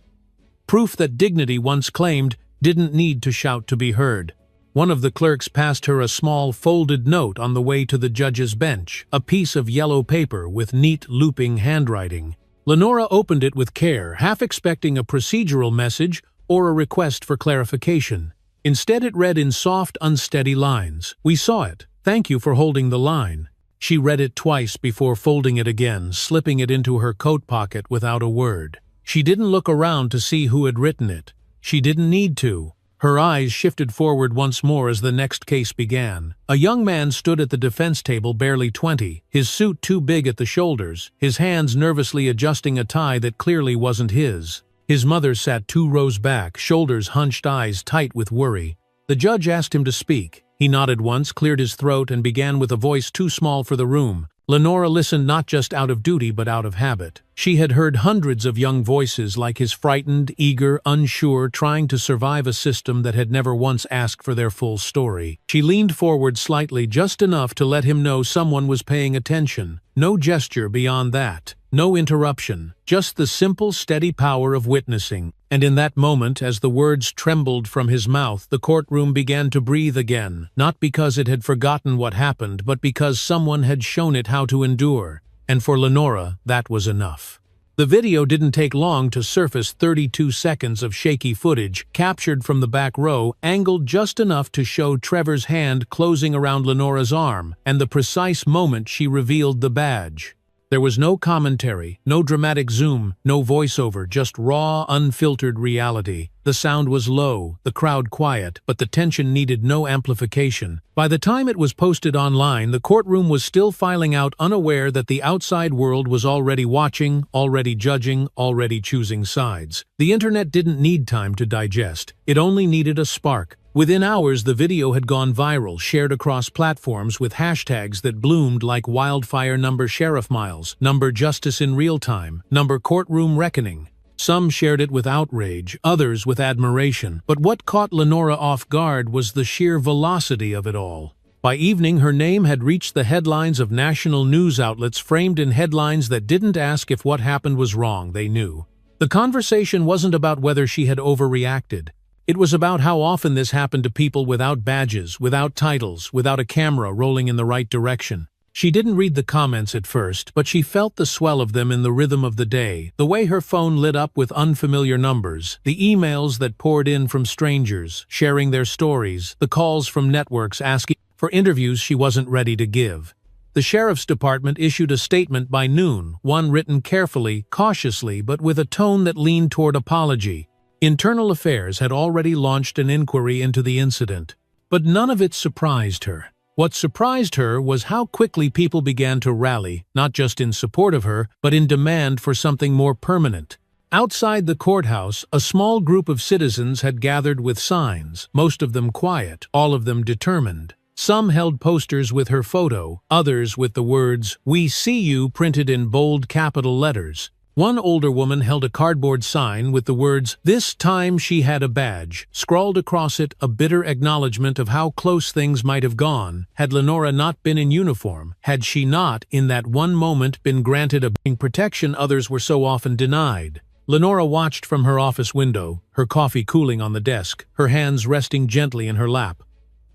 Proof that dignity once claimed didn't need to shout to be heard. One of the clerks passed her a small folded note on the way to the judge's bench, a piece of yellow paper with neat looping handwriting. Lenora opened it with care, half expecting a procedural message or a request for clarification. Instead it read in soft, unsteady lines, "We saw it. Thank you for holding the line." She read it twice before folding it again, slipping it into her coat pocket without a word. She didn't look around to see who had written it. She didn't need to. Her eyes shifted forward once more as the next case began. A young man stood at the defense table, barely 20, his suit too big at the shoulders, his hands nervously adjusting a tie that clearly wasn't his. His mother sat 2 rows back, shoulders hunched, eyes tight with worry. The judge asked him to speak. He nodded once, cleared his throat, and began with a voice too small for the room. Lenora listened not just out of duty but out of habit. She had heard hundreds of young voices like his, frightened, eager, unsure, trying to survive a system that had never once asked for their full story. She leaned forward slightly, just enough to let him know someone was paying attention. No gesture beyond that. No interruption. Just the simple, steady power of witnessing. And in that moment, as the words trembled from his mouth, the courtroom began to breathe again, not because it had forgotten what happened, but because someone had shown it how to endure. And for Lenora, that was enough. The video didn't take long to surface. 32 seconds of shaky footage, captured from the back row, angled just enough to show Trevor's hand closing around Lenora's arm, and the precise moment she revealed the badge. There was no commentary, no dramatic zoom, no voiceover, just raw, unfiltered reality. The sound was low, the crowd quiet, but the tension needed no amplification. By the time it was posted online, the courtroom was still filing out, unaware that the outside world was already watching, already judging, already choosing sides. The internet didn't need time to digest. It only needed a spark. Within hours, the video had gone viral, shared across platforms with hashtags that bloomed like wildfire. Number Sheriff Miles, number Justice in Real Time, number Courtroom Reckoning. Some shared it with outrage, others with admiration. But what caught Lenora off guard was the sheer velocity of it all. By evening, her name had reached the headlines of national news outlets, framed in headlines that didn't ask if what happened was wrong. They knew. The conversation wasn't about whether she had overreacted. It was about how often this happened to people without badges, without titles, without a camera rolling in the right direction. She didn't read the comments at first, but she felt the swell of them in the rhythm of the day, the way her phone lit up with unfamiliar numbers, the emails that poured in from strangers, sharing their stories, the calls from networks asking for interviews she wasn't ready to give. The sheriff's department issued a statement by noon, one written carefully, cautiously, but with a tone that leaned toward apology. Internal Affairs had already launched an inquiry into the incident, but none of it surprised her. What surprised her was how quickly people began to rally, not just in support of her, but in demand for something more permanent. Outside the courthouse, a small group of citizens had gathered with signs, most of them quiet, all of them determined. Some held posters with her photo, others with the words, "We see you," printed in bold capital letters. One older woman held a cardboard sign with the words, "This time she had a badge," scrawled across it, a bitter acknowledgement of how close things might have gone had Lenora not been in uniform, had she not, in that one moment, been granted a protection others were so often denied. Lenora watched from her office window, her coffee cooling on the desk, her hands resting gently in her lap.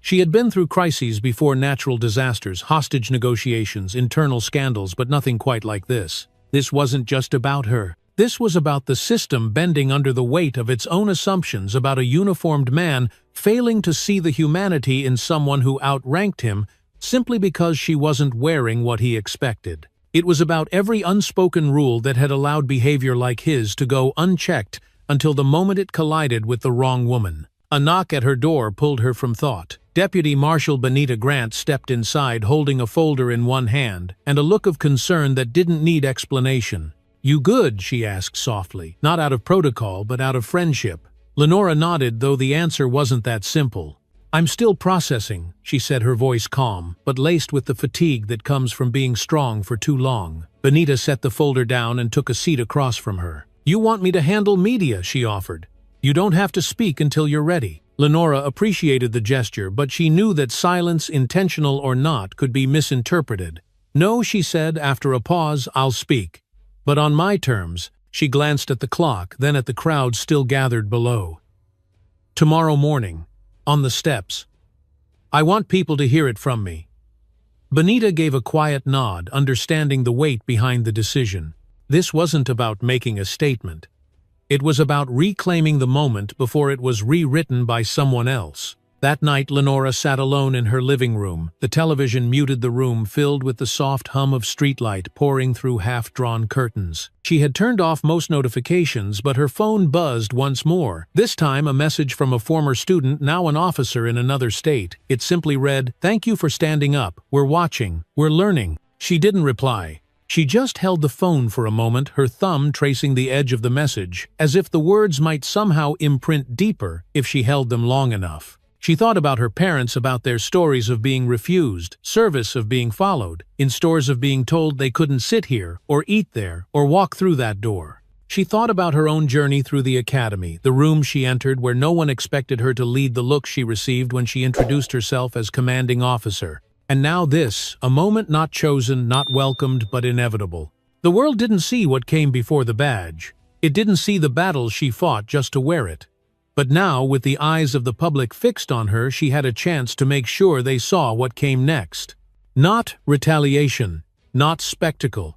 She had been through crises before: natural disasters, hostage negotiations, internal scandals, but nothing quite like this. This wasn't just about her. This was about the system bending under the weight of its own assumptions about a uniformed man failing to see the humanity in someone who outranked him simply because she wasn't wearing what he expected. It was about every unspoken rule that had allowed behavior like his to go unchecked until the moment it collided with the wrong woman. A knock at her door pulled her from thought. Deputy Marshal Benita Grant stepped inside, holding a folder in one hand, and a look of concern that didn't need explanation. "You good?" she asked softly, not out of protocol but out of friendship. Lenora nodded, though the answer wasn't that simple. "I'm still processing," she said, her voice calm, but laced with the fatigue that comes from being strong for too long. Benita set the folder down and took a seat across from her. "You want me to handle media?" she offered. "You don't have to speak until you're ready." Lenora appreciated the gesture, but she knew that silence, intentional or not, could be misinterpreted. "No," she said after a pause, "I'll speak. But on my terms." She glanced at the clock, then at the crowd still gathered below. "Tomorrow morning, on the steps. I want people to hear it from me." Benita gave a quiet nod, understanding the weight behind the decision. This wasn't about making a statement. It was about reclaiming the moment before it was rewritten by someone else. That night, Lenora sat alone in her living room. The television muted the room, filled with the soft hum of streetlight pouring through half-drawn curtains. She had turned off most notifications, but her phone buzzed once more. This time, a message from a former student, now an officer in another state. It simply read, "Thank you for standing up. We're watching. We're learning." She didn't reply. She just held the phone for a moment, her thumb tracing the edge of the message, as if the words might somehow imprint deeper if she held them long enough. She thought about her parents, about their stories of being refused, service of being followed, in stores of being told they couldn't sit here, or eat there, or walk through that door. She thought about her own journey through the academy, the room she entered where no one expected her to lead, the look she received when she introduced herself as commanding officer. And now this, a moment not chosen, not welcomed, but inevitable. The world didn't see what came before the badge. It didn't see the battles she fought just to wear it. But now, with the eyes of the public fixed on her, she had a chance to make sure they saw what came next. Not retaliation, not spectacle,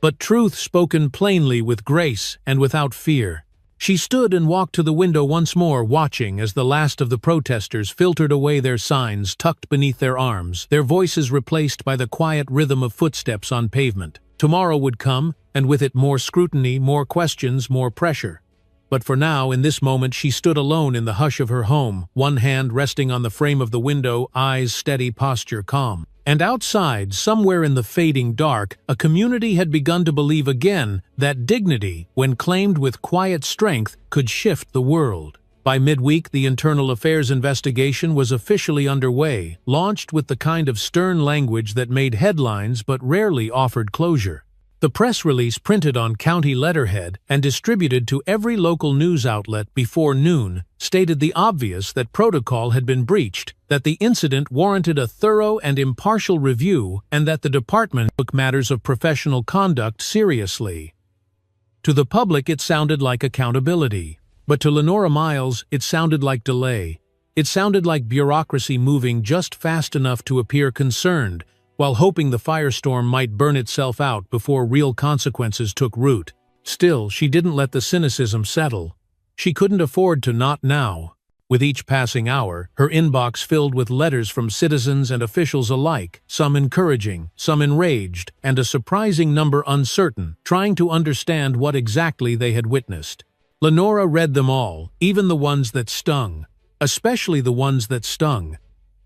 but truth spoken plainly with grace and without fear. She stood and walked to the window once more, watching as the last of the protesters filtered away their signs tucked beneath their arms, their voices replaced by the quiet rhythm of footsteps on pavement. Tomorrow would come, and with it more scrutiny, more questions, more pressure. But for now, in this moment, she stood alone in the hush of her home, one hand resting on the frame of the window, eyes steady, posture calm. And outside, somewhere in the fading dark, a community had begun to believe again that dignity, when claimed with quiet strength, could shift the world. By midweek, the internal affairs investigation was officially underway, launched with the kind of stern language that made headlines but rarely offered closure. The press release, printed on county letterhead and distributed to every local news outlet before noon, stated the obvious: that protocol had been breached, that the incident warranted a thorough and impartial review, and that the department took matters of professional conduct seriously. To the public, it sounded like accountability. But to Lenora Miles, it sounded like delay. It sounded like bureaucracy moving just fast enough to appear concerned, while hoping the firestorm might burn itself out before real consequences took root. Still, she didn't let the cynicism settle. She couldn't afford to not now. With each passing hour, her inbox filled with letters from citizens and officials alike, some encouraging, some enraged, and a surprising number uncertain, trying to understand what exactly they had witnessed. Lenora read them all, even the ones that stung, especially the ones that stung,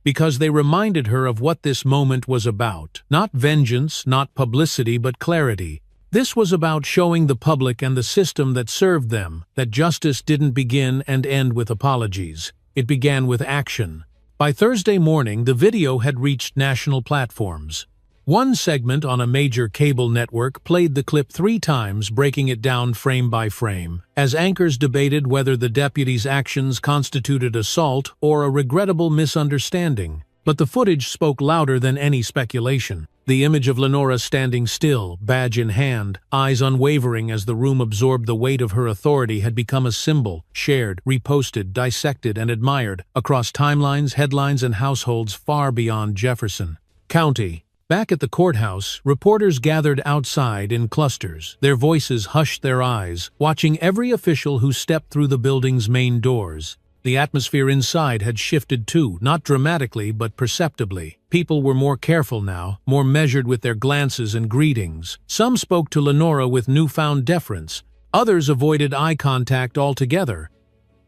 because they reminded her of what this moment was about. Not vengeance, not publicity, but clarity. This was about showing the public and the system that served them that justice didn't begin and end with apologies. It began with action. By Thursday morning, the video had reached national platforms. One segment on a major cable network played the clip 3 times, breaking it down frame by frame, as anchors debated whether the deputy's actions constituted assault or a regrettable misunderstanding. But the footage spoke louder than any speculation. The image of Lenora standing still, badge in hand, eyes unwavering as the room absorbed the weight of her authority, had become a symbol, shared, reposted, dissected, and admired across timelines, headlines, and households far beyond Jefferson County. Back at the courthouse, reporters gathered outside in clusters, their voices hushed their eyes, watching every official who stepped through the building's main doors. The atmosphere inside had shifted too, not dramatically but perceptibly. People were more careful now, more measured with their glances and greetings. Some spoke to Lenora with newfound deference, others avoided eye contact altogether.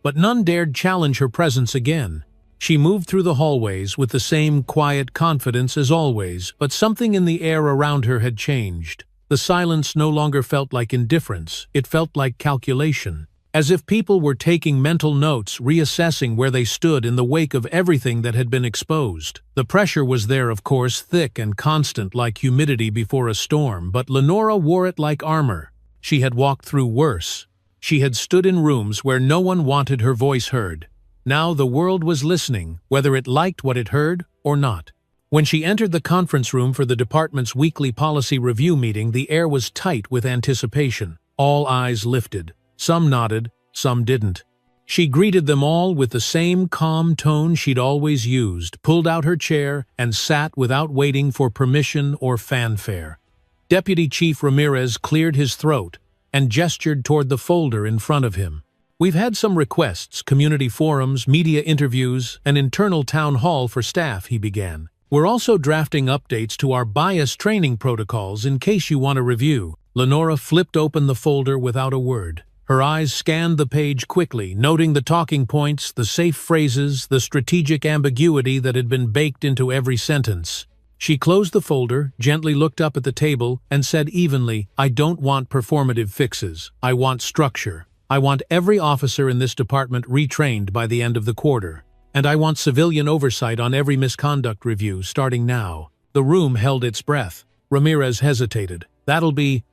But none dared challenge her presence again. She moved through the hallways with the same quiet confidence as always, but something in the air around her had changed. The silence no longer felt like indifference, it felt like calculation. As if people were taking mental notes, reassessing where they stood in the wake of everything that had been exposed. The pressure was there, of course, thick and constant like humidity before a storm, but Lenora wore it like armor. She had walked through worse. She had stood in rooms where no one wanted her voice heard. Now the world was listening, whether it liked what it heard or not. When she entered the conference room for the department's weekly policy review meeting, the air was tight with anticipation. All eyes lifted. Some nodded, some didn't. She greeted them all with the same calm tone she'd always used, pulled out her chair, and sat without waiting for permission or fanfare. Deputy Chief Ramirez cleared his throat and gestured toward the folder in front of him. "We've had some requests, community forums, media interviews, an internal town hall for staff," he began. "We're also drafting updates to our bias training protocols in case you want to review." Lenora flipped open the folder without a word. Her eyes scanned the page quickly, noting the talking points, the safe phrases, the strategic ambiguity that had been baked into every sentence. She closed the folder, gently looked up at the table, and said evenly, "I don't want performative fixes. I want structure. I want every officer in this department retrained by the end of the quarter. And I want civilian oversight on every misconduct review starting now." The room held its breath. Ramirez hesitated. "That'll be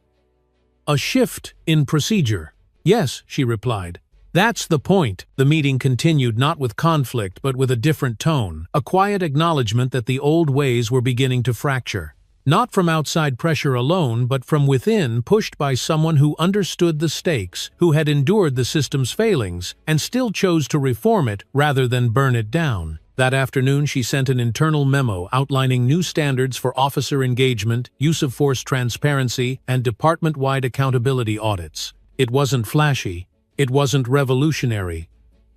a shift in procedure." "Yes," she replied. "That's the point." The meeting continued, not with conflict but with a different tone, a quiet acknowledgement that the old ways were beginning to fracture. Not from outside pressure alone, but from within, pushed by someone who understood the stakes, who had endured the system's failings, and still chose to reform it rather than burn it down. That afternoon she sent an internal memo outlining new standards for officer engagement, use of force transparency, and department-wide accountability audits. It wasn't flashy, it wasn't revolutionary,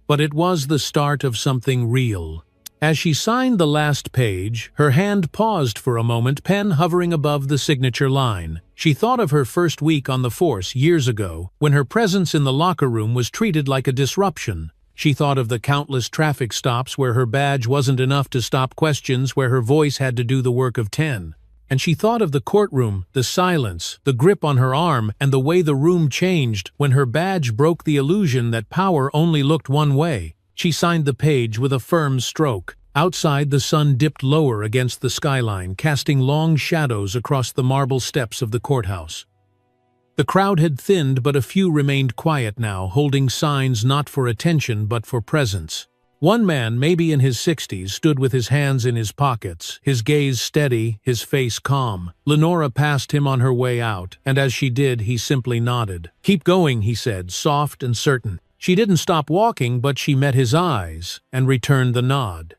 but it was the start of something real. As she signed the last page, her hand paused for a moment, pen hovering above the signature line. She thought of her first week on the force years ago, when her presence in the locker room was treated like a disruption. She thought of the countless traffic stops where her badge wasn't enough to stop questions, where her voice had to do the work of 10. And she thought of the courtroom, the silence, the grip on her arm, and the way the room changed when her badge broke the illusion that power only looked one way. She signed the page with a firm stroke. Outside, the sun dipped lower against the skyline, casting long shadows across the marble steps of the courthouse. The crowd had thinned, but a few remained quiet now, holding signs not for attention but for presence. One man, maybe in his 60s, stood with his hands in his pockets, his gaze steady, his face calm. Lenora passed him on her way out, and as she did, he simply nodded. "Keep going," he said, soft and certain. She didn't stop walking, but she met his eyes and returned the nod.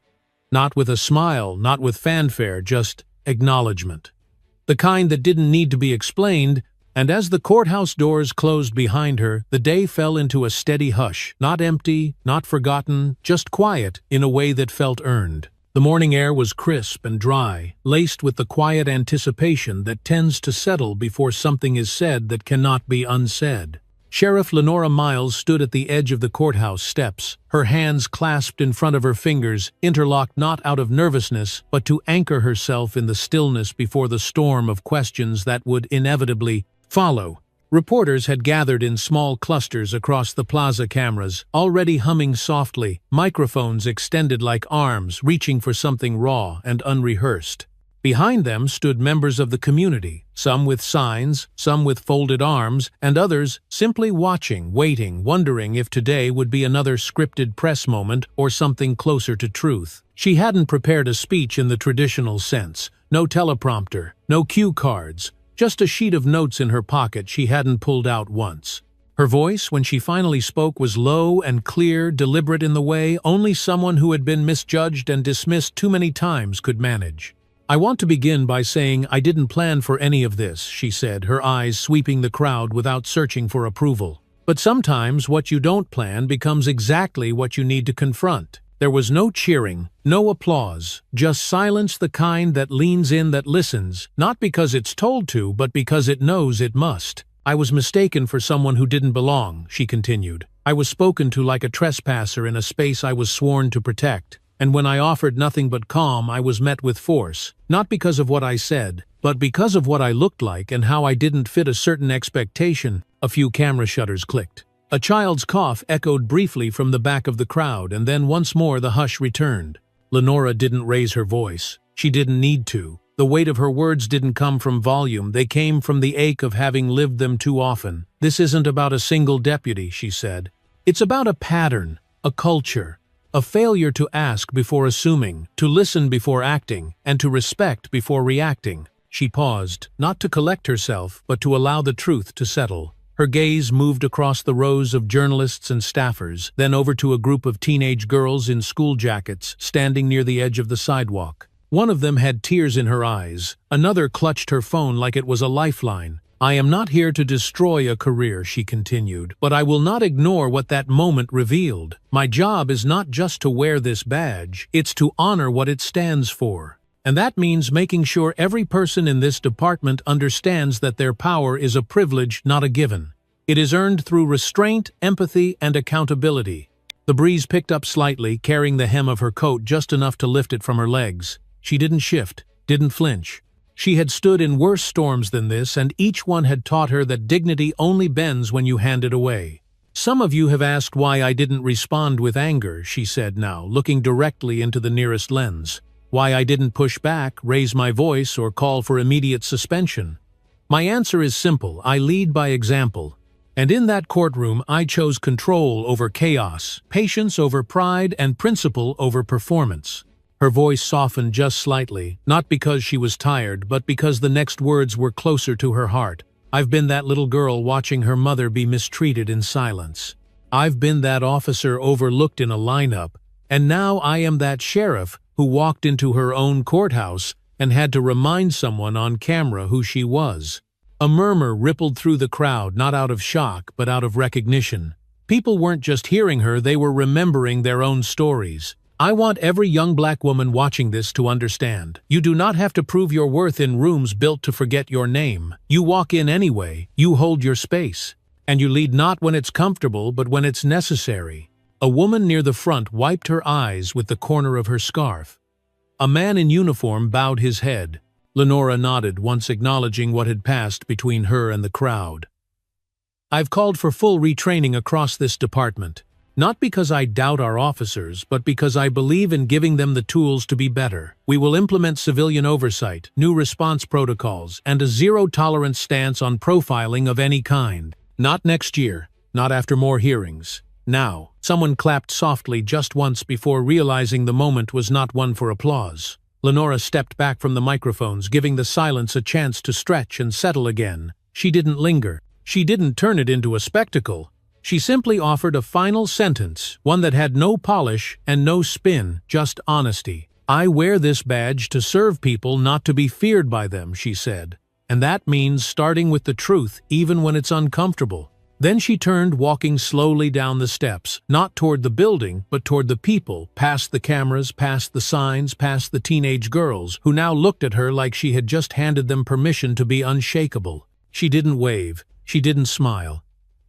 Not with a smile, not with fanfare, just acknowledgement. The kind that didn't need to be explained, and as the courthouse doors closed behind her, the day fell into a steady hush, not empty, not forgotten, just quiet in a way that felt earned. The morning air was crisp and dry, laced with the quiet anticipation that tends to settle before something is said that cannot be unsaid. Sheriff Lenora Miles stood at the edge of the courthouse steps, her hands clasped in front of her fingers, interlocked not out of nervousness, but to anchor herself in the stillness before the storm of questions that would inevitably follow. Reporters had gathered in small clusters across the plaza, cameras already humming softly, microphones extended like arms, reaching for something raw and unrehearsed. Behind them stood members of the community, some with signs, some with folded arms, and others simply watching, waiting, wondering if today would be another scripted press moment or something closer to truth. She hadn't prepared a speech in the traditional sense. No teleprompter, no cue cards, just a sheet of notes in her pocket she hadn't pulled out once. Her voice, when she finally spoke, was low and clear, deliberate in the way only someone who had been misjudged and dismissed too many times could manage. "I want to begin by saying I didn't plan for any of this," she said, her eyes sweeping the crowd without searching for approval. "But sometimes what you don't plan becomes exactly what you need to confront." There was no cheering, no applause, just silence, the kind that leans in, that listens, not because it's told to, but because it knows it must. "I was mistaken for someone who didn't belong," she continued. "I was spoken to like a trespasser in a space I was sworn to protect. And when I offered nothing but calm, I was met with force, not because of what I said, but because of what I looked like and how I didn't fit a certain expectation." A few camera shutters clicked. A child's cough echoed briefly from the back of the crowd, and then once more the hush returned. Lenora didn't raise her voice. She didn't need to. The weight of her words didn't come from volume, they came from the ache of having lived them too often. "This isn't about a single deputy," she said. "It's about a pattern, a culture. A failure to ask before assuming, to listen before acting, and to respect before reacting." She paused, not to collect herself, but to allow the truth to settle. Her gaze moved across the rows of journalists and staffers, then over to a group of teenage girls in school jackets, standing near the edge of the sidewalk. One of them had tears in her eyes. Another clutched her phone like it was a lifeline. "I am not here to destroy a career," she continued, "but I will not ignore what that moment revealed. My job is not just to wear this badge, it's to honor what it stands for. And that means making sure every person in this department understands that their power is a privilege, not a given. It is earned through restraint, empathy, and accountability." The breeze picked up slightly, carrying the hem of her coat just enough to lift it from her legs. She didn't shift, didn't flinch. She had stood in worse storms than this, and each one had taught her that dignity only bends when you hand it away. "Some of you have asked why I didn't respond with anger," she said now, looking directly into the nearest lens. "Why I didn't push back, raise my voice, or call for immediate suspension. My answer is simple: I lead by example. And in that courtroom, I chose control over chaos, patience over pride, and principle over performance." Her voice softened just slightly, not because she was tired, but because the next words were closer to her heart. "I've been that little girl watching her mother be mistreated in silence. I've been that officer overlooked in a lineup, And now I am that sheriff who walked into her own courthouse and had to remind someone on camera who she was." A murmur rippled through the crowd, not out of shock, but out of recognition. People weren't just hearing her, they were remembering their own stories. I want every young black woman watching this to understand. You do not have to prove your worth in rooms built to forget your name. You walk in anyway, you hold your space. And you lead not when it's comfortable, but when it's necessary. A woman near the front wiped her eyes with the corner of her scarf. A man in uniform bowed his head. Lenora nodded, once acknowledging what had passed between her and the crowd. "I've called for full retraining across this department. Not because I doubt our officers, but because I believe in giving them the tools to be better. We will implement civilian oversight, new response protocols, and a zero-tolerance stance on profiling of any kind. Not next year, not after more hearings. Now." Someone clapped softly just once before realizing the moment was not one for applause. Lenora stepped back from the microphones, giving the silence a chance to stretch and settle again. She didn't linger. She didn't turn it into a spectacle. She simply offered a final sentence, one that had no polish and no spin, just honesty. "I wear this badge to serve people, not to be feared by them," she said. "And that means starting with the truth, even when it's uncomfortable." Then she turned, walking slowly down the steps, not toward the building, but toward the people, past the cameras, past the signs, past the teenage girls, who now looked at her like she had just handed them permission to be unshakable. She didn't wave, she didn't smile.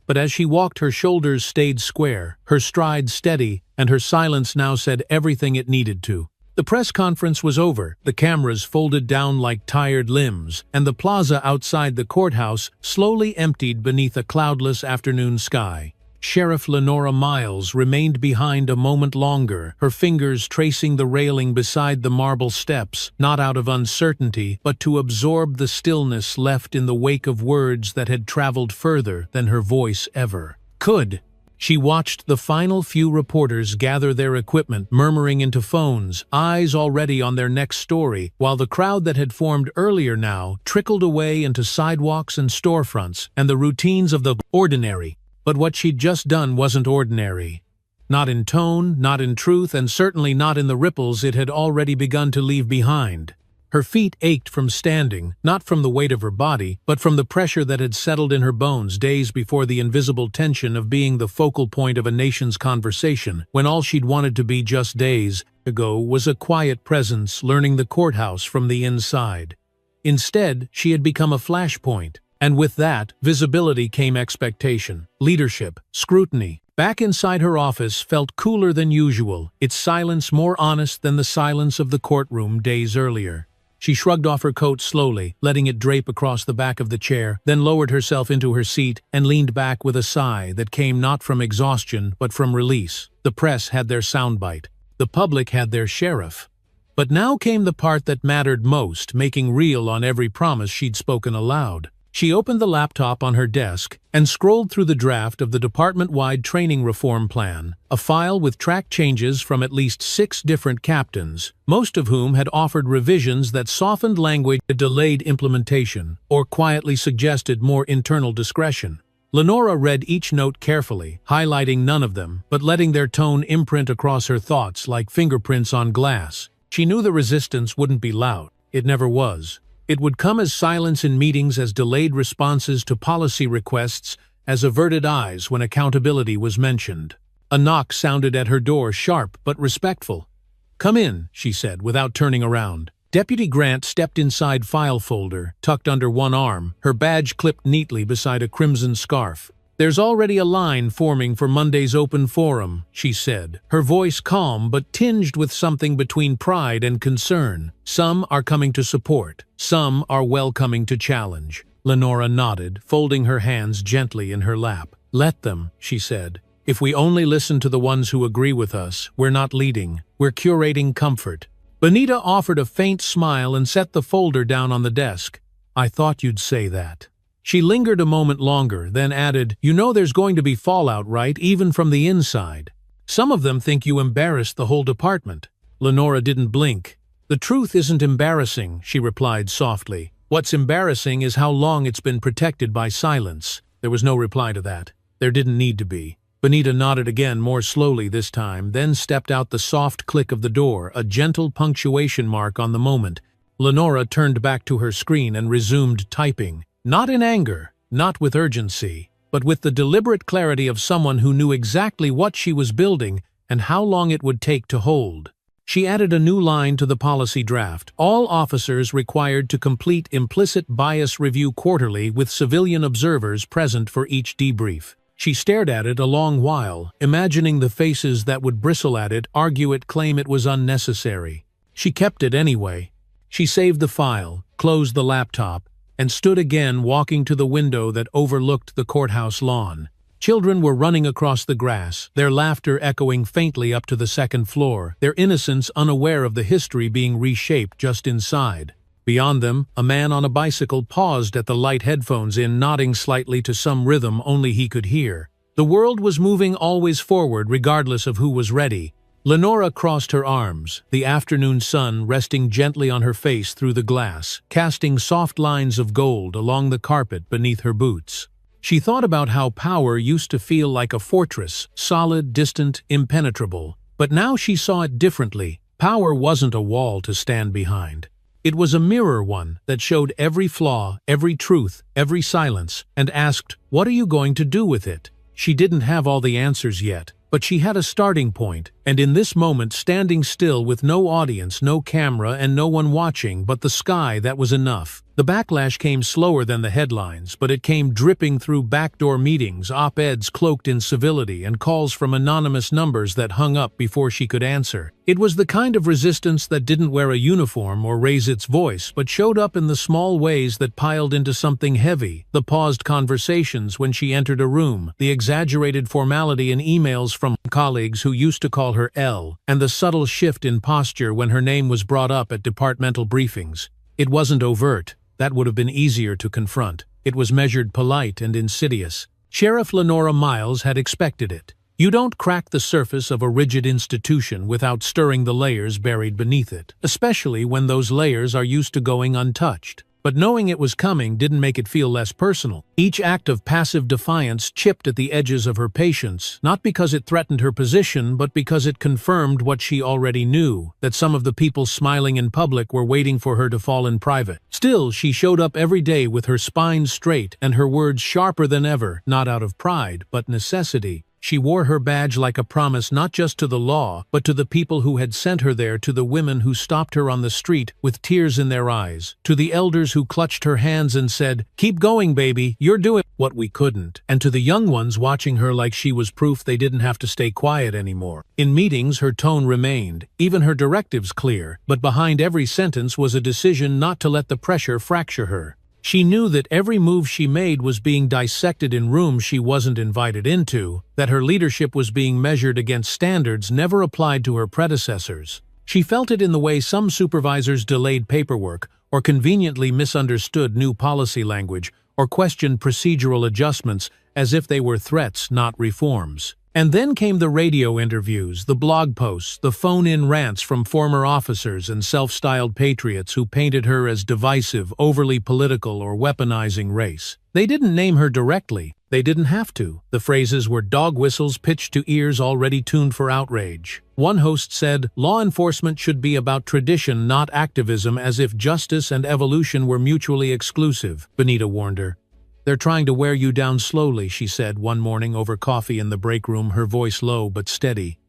But as she walked, her shoulders stayed square, her stride steady, and her silence now said everything it needed to. The press conference was over, the cameras folded down like tired limbs, and the plaza outside the courthouse slowly emptied beneath a cloudless afternoon sky. Sheriff Lenora Miles remained behind a moment longer, her fingers tracing the railing beside the marble steps, not out of uncertainty, but to absorb the stillness left in the wake of words that had traveled further than her voice ever could. She watched the final few reporters gather their equipment, murmuring into phones, eyes already on their next story, while the crowd that had formed earlier now trickled away into sidewalks and storefronts and the routines of the ordinary. But what she'd just done wasn't ordinary. Not in tone, not in truth, and certainly not in the ripples it had already begun to leave behind. Her feet ached from standing, not from the weight of her body, but from the pressure that had settled in her bones days before the invisible tension of being the focal point of a nation's conversation, when all she'd wanted to be just days ago was a quiet presence learning the courthouse from the inside. Instead, she had become a flashpoint, and with that, visibility came expectation, leadership, scrutiny. Back inside her office felt cooler than usual, its silence more honest than the silence of the courtroom days earlier. She shrugged off her coat slowly, letting it drape across the back of the chair, then lowered herself into her seat and leaned back with a sigh that came not from exhaustion but from release. The press had their soundbite. The public had their sheriff. But now came the part that mattered most, making real on every promise she'd spoken aloud. She opened the laptop on her desk and scrolled through the draft of the department-wide training reform plan, a file with track changes from at least 6 different captains, most of whom had offered revisions that softened language, delayed implementation, or quietly suggested more internal discretion. Lenora read each note carefully, highlighting none of them, but letting their tone imprint across her thoughts like fingerprints on glass. She knew the resistance wouldn't be loud. It never was. It would come as silence in meetings, as delayed responses to policy requests, as averted eyes when accountability was mentioned. A knock sounded at her door, sharp but respectful. "Come in," she said, without turning around. Deputy Grant stepped inside file folder, tucked under one arm, her badge clipped neatly beside a crimson scarf. "There's already a line forming for Monday's open forum," she said, her voice calm but tinged with something between pride and concern. "Some are coming to support. Some are welcoming to challenge." Lenora nodded, folding her hands gently in her lap. "Let them," she said. "If we only listen to the ones who agree with us, we're not leading. We're curating comfort." Benita offered a faint smile and set the folder down on the desk. "I thought you'd say that." She lingered a moment longer, then added, "You know there's going to be fallout, right, even from the inside. Some of them think you embarrassed the whole department." Lenora didn't blink. "The truth isn't embarrassing," she replied softly. "What's embarrassing is how long it's been protected by silence." There was no reply to that. There didn't need to be. Benita nodded again, more slowly this time, then stepped out the soft click of the door, a gentle punctuation mark on the moment. Lenora turned back to her screen and resumed typing. Not in anger, not with urgency, but with the deliberate clarity of someone who knew exactly what she was building and how long it would take to hold. She added a new line to the policy draft. All officers required to complete implicit bias review quarterly with civilian observers present for each debrief. She stared at it a long while, imagining the faces that would bristle at it, argue it, claim it was unnecessary. She kept it anyway. She saved the file, closed the laptop, and stood again, walking to the window that overlooked the courthouse lawn. Children were running across the grass, their laughter echoing faintly up to the second floor, their innocence unaware of the history being reshaped just inside. Beyond them, a man on a bicycle paused at the light headphones in, nodding slightly to some rhythm only he could hear. The world was moving always forward regardless of who was ready. Lenora crossed her arms, the afternoon sun resting gently on her face through the glass, casting soft lines of gold along the carpet beneath her boots. She thought about how power used to feel like a fortress, solid, distant, impenetrable. But now she saw it differently. Power wasn't a wall to stand behind. It was a mirror one that showed every flaw, every truth, every silence, and asked, "What are you going to do with it?" She didn't have all the answers yet, but she had a starting point, and in this moment, standing still with no audience, no camera, and no one watching but the sky, that was enough. The backlash came slower than the headlines, but it came dripping through backdoor meetings, op-eds cloaked in civility, and calls from anonymous numbers that hung up before she could answer. It was the kind of resistance that didn't wear a uniform or raise its voice, but showed up in the small ways that piled into something heavy: the paused conversations when she entered a room, the exaggerated formality in emails from colleagues who used to call her Elle, and the subtle shift in posture when her name was brought up at departmental briefings. It wasn't overt. That would have been easier to confront. It was measured, polite, and insidious. Sheriff Lenora Miles had expected it. You don't crack the surface of a rigid institution without stirring the layers buried beneath it, especially when those layers are used to going untouched. But knowing it was coming didn't make it feel less personal. Each act of passive defiance chipped at the edges of her patience, not because it threatened her position, but because it confirmed what she already knew, that some of the people smiling in public were waiting for her to fall in private. Still, she showed up every day with her spine straight and her words sharper than ever, not out of pride, but necessity. She wore her badge like a promise, not just to the law, but to the people who had sent her there, to the women who stopped her on the street with tears in their eyes, to the elders who clutched her hands and said, "Keep going, baby, you're doing what we couldn't," and to the young ones watching her like she was proof they didn't have to stay quiet anymore. In meetings, her tone remained, even her directives clear, but behind every sentence was a decision not to let the pressure fracture her. She knew that every move she made was being dissected in rooms she wasn't invited into, that her leadership was being measured against standards never applied to her predecessors. She felt it in the way some supervisors delayed paperwork, or conveniently misunderstood new policy language, or questioned procedural adjustments as if they were threats, not reforms. And then came the radio interviews, the blog posts, the phone-in rants from former officers and self-styled patriots who painted her as divisive, overly political, or weaponizing race. They didn't name her directly. They didn't have to. The phrases were dog whistles pitched to ears already tuned for outrage. One host said, "Law enforcement should be about tradition, not activism, as if justice and evolution were mutually exclusive," Benita warned her. "They're trying to wear you down slowly," she said one morning over coffee in the break room, her voice low but steady.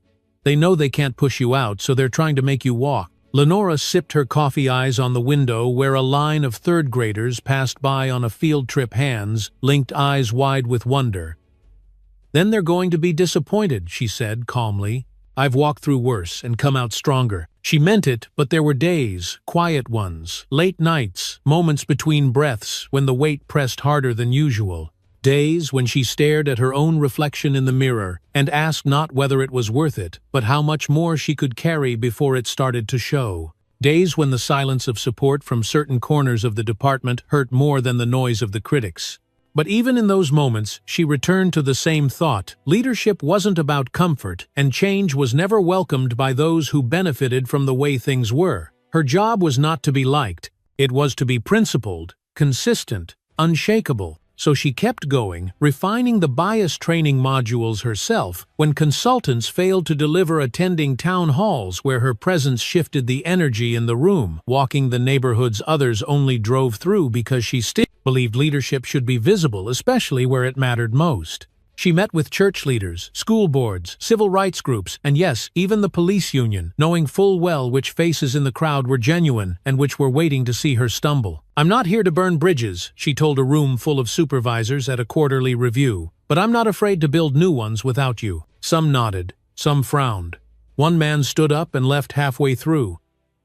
"They know they can't push you out, so they're trying to make you walk." Lenora sipped her coffee, eyes on the window where a line of third graders passed by on a field trip, hands linked, eyes wide with wonder. "Then they're going to be disappointed," she said calmly. "I've walked through worse and come out stronger." She meant it, but there were days, quiet ones, late nights, moments between breaths when the weight pressed harder than usual. Days when she stared at her own reflection in the mirror and asked not whether it was worth it, but how much more she could carry before it started to show. Days when the silence of support from certain corners of the department hurt more than the noise of the critics. But even in those moments, she returned to the same thought. Leadership wasn't about comfort, and change was never welcomed by those who benefited from the way things were. Her job was not to be liked. It was to be principled, consistent, unshakable. So she kept going, refining the bias training modules herself when consultants failed to deliver, attending town halls where her presence shifted the energy in the room, walking the neighborhoods others only drove through because she still believed leadership should be visible, especially where it mattered most. She met with church leaders, school boards, civil rights groups, and yes, even the police union, knowing full well which faces in the crowd were genuine and which were waiting to see her stumble. "I'm not here to burn bridges," she told a room full of supervisors at a quarterly review, "but I'm not afraid to build new ones without you." Some nodded, some frowned. One man stood up and left halfway through.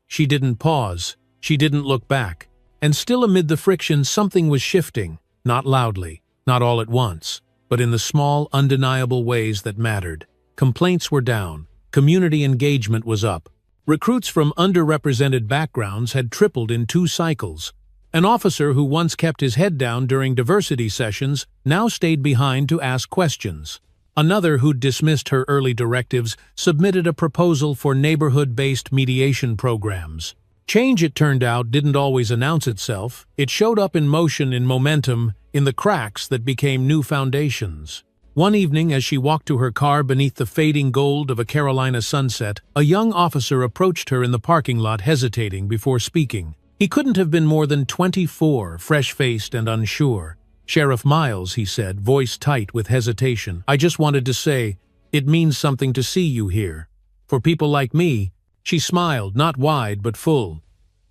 She didn't pause, she didn't look back. And still amid the friction, something was shifting, not loudly, not all at once, but in the small, undeniable ways that mattered. Complaints were down, community engagement was up. Recruits from underrepresented backgrounds had tripled in 2 cycles. An officer who once kept his head down during diversity sessions now stayed behind to ask questions. Another who'd dismissed her early directives submitted a proposal for neighborhood-based mediation programs. Change, it turned out, didn't always announce itself. It showed up in motion, in momentum, in the cracks that became new foundations. One evening, as she walked to her car beneath the fading gold of a Carolina sunset, a young officer approached her in the parking lot, hesitating before speaking. He couldn't have been more than 24, fresh-faced and unsure. "Sheriff Miles," he said, voice tight with hesitation, "I just wanted to say, it means something to see you here. For people like me." She smiled, not wide but full.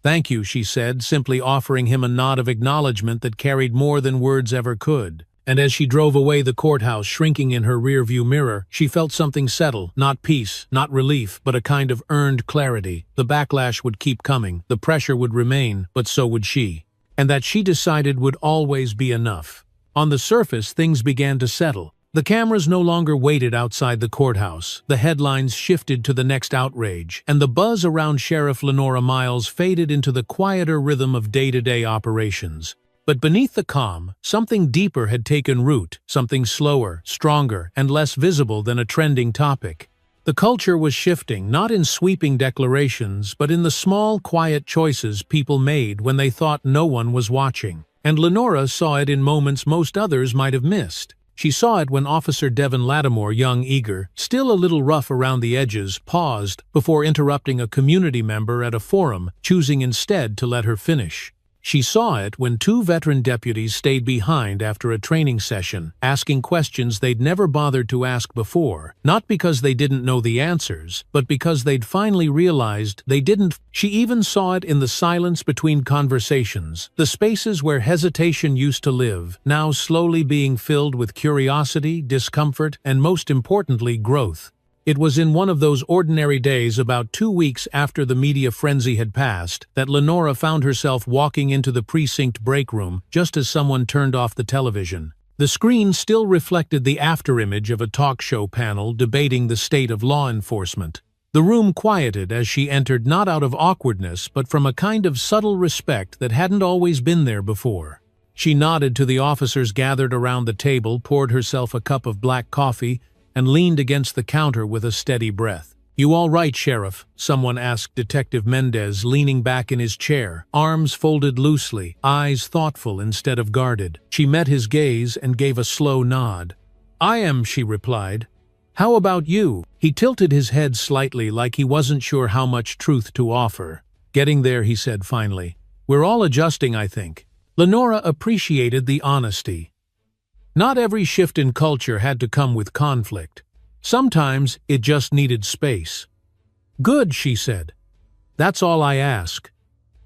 "Thank you," she said, simply offering him a nod of acknowledgement that carried more than words ever could. And as she drove away, the courthouse shrinking in her rearview mirror, she felt something settle, not peace, not relief, but a kind of earned clarity. The backlash would keep coming, the pressure would remain, but so would she. And that, she decided, would always be enough. On the surface, things began to settle. The cameras no longer waited outside the courthouse, the headlines shifted to the next outrage, and the buzz around Sheriff Lenora Miles faded into the quieter rhythm of day-to-day operations. But beneath the calm, something deeper had taken root, something slower, stronger, and less visible than a trending topic. The culture was shifting, not in sweeping declarations, but in the small, quiet choices people made when they thought no one was watching. And Lenora saw it in moments most others might have missed. She saw it when Officer Devin Lattimore, young, eager, still a little rough around the edges, paused before interrupting a community member at a forum, choosing instead to let her finish. She saw it when 2 veteran deputies stayed behind after a training session, asking questions they'd never bothered to ask before, not because they didn't know the answers, but because they'd finally realized they didn't. She even saw it in the silence between conversations, the spaces where hesitation used to live, now slowly being filled with curiosity, discomfort, and most importantly, growth. It was in one of those ordinary days, about 2 weeks after the media frenzy had passed, that Lenora found herself walking into the precinct break room just as someone turned off the television. The screen still reflected the afterimage of a talk show panel debating the state of law enforcement. The room quieted as she entered, not out of awkwardness, but from a kind of subtle respect that hadn't always been there before. She nodded to the officers gathered around the table, poured herself a cup of black coffee, and leaned against the counter with a steady breath. "You all right, Sheriff?" someone asked Detective Mendez, leaning back in his chair, arms folded loosely, eyes thoughtful instead of guarded. She met his gaze and gave a slow nod. "I am," she replied. "How about you?" He tilted his head slightly, like he wasn't sure how much truth to offer. "Getting there," he said finally. "We're all adjusting, I think." Lenora appreciated the honesty. Not every shift in culture had to come with conflict. Sometimes it just needed space. "Good," she said. "That's all I ask.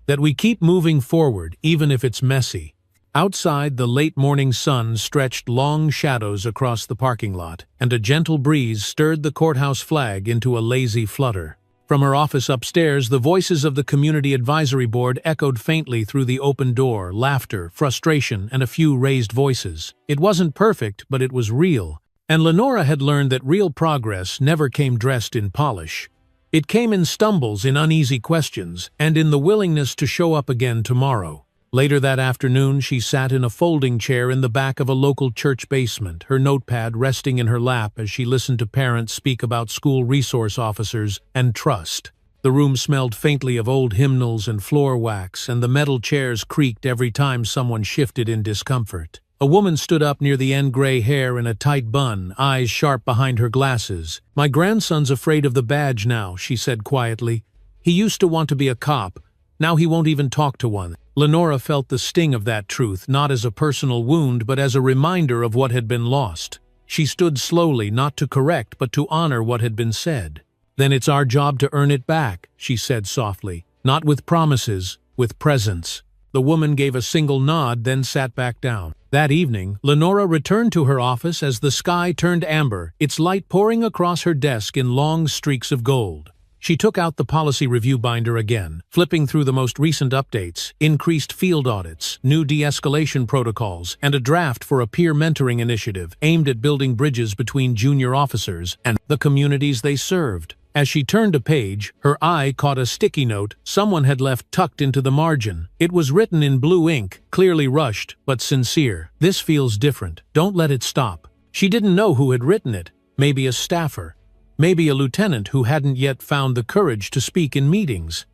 That we keep moving forward, even if it's messy." Outside, the late morning sun stretched long shadows across the parking lot, and a gentle breeze stirred the courthouse flag into a lazy flutter. From her office upstairs, the voices of the Community Advisory Board echoed faintly through the open door, laughter, frustration, and a few raised voices. It wasn't perfect, but it was real, and Lenora had learned that real progress never came dressed in polish. It came in stumbles, in uneasy questions, and in the willingness to show up again tomorrow. Later that afternoon, she sat in a folding chair in the back of a local church basement, her notepad resting in her lap as she listened to parents speak about school resource officers and trust. The room smelled faintly of old hymnals and floor wax, and the metal chairs creaked every time someone shifted in discomfort. A woman stood up near the end, gray hair in a tight bun, eyes sharp behind her glasses. "My grandson's afraid of the badge now," she said quietly. "He used to want to be a cop. Now he won't even talk to one." Lenora felt the sting of that truth, not as a personal wound but as a reminder of what had been lost. She stood slowly, not to correct but to honor what had been said. "Then it's our job to earn it back," she said softly. "Not with promises, with presence." The woman gave a single nod, then sat back down. That evening, Lenora returned to her office as the sky turned amber, its light pouring across her desk in long streaks of gold. She took out the policy review binder again, flipping through the most recent updates, increased field audits, new de-escalation protocols, and a draft for a peer mentoring initiative aimed at building bridges between junior officers and the communities they served. As she turned a page, her eye caught a sticky note someone had left tucked into the margin. It was written in blue ink, clearly rushed, but sincere. "This feels different. Don't let it stop." She didn't know who had written it. Maybe a staffer. Maybe a lieutenant who hadn't yet found the courage to speak in meetings.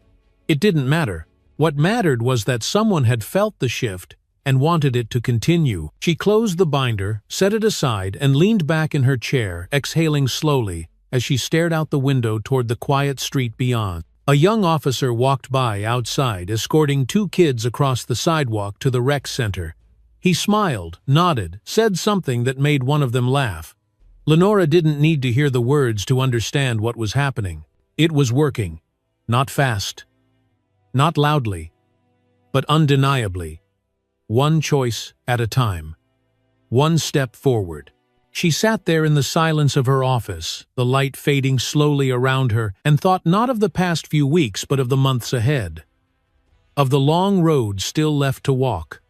It didn't matter. What mattered was that someone had felt the shift and wanted it to continue. She closed the binder, set it aside, and leaned back in her chair, exhaling slowly as she stared out the window toward the quiet street beyond. A young officer walked by outside, escorting 2 kids across the sidewalk to the rec center. He smiled, nodded, said something that made one of them laugh. Lenora didn't need to hear the words to understand what was happening. It was working. Not fast. Not loudly. But undeniably. One choice at a time. One step forward. She sat there in the silence of her office, the light fading slowly around her, and thought not of the past few weeks but of the months ahead. Of the long road still left to walk.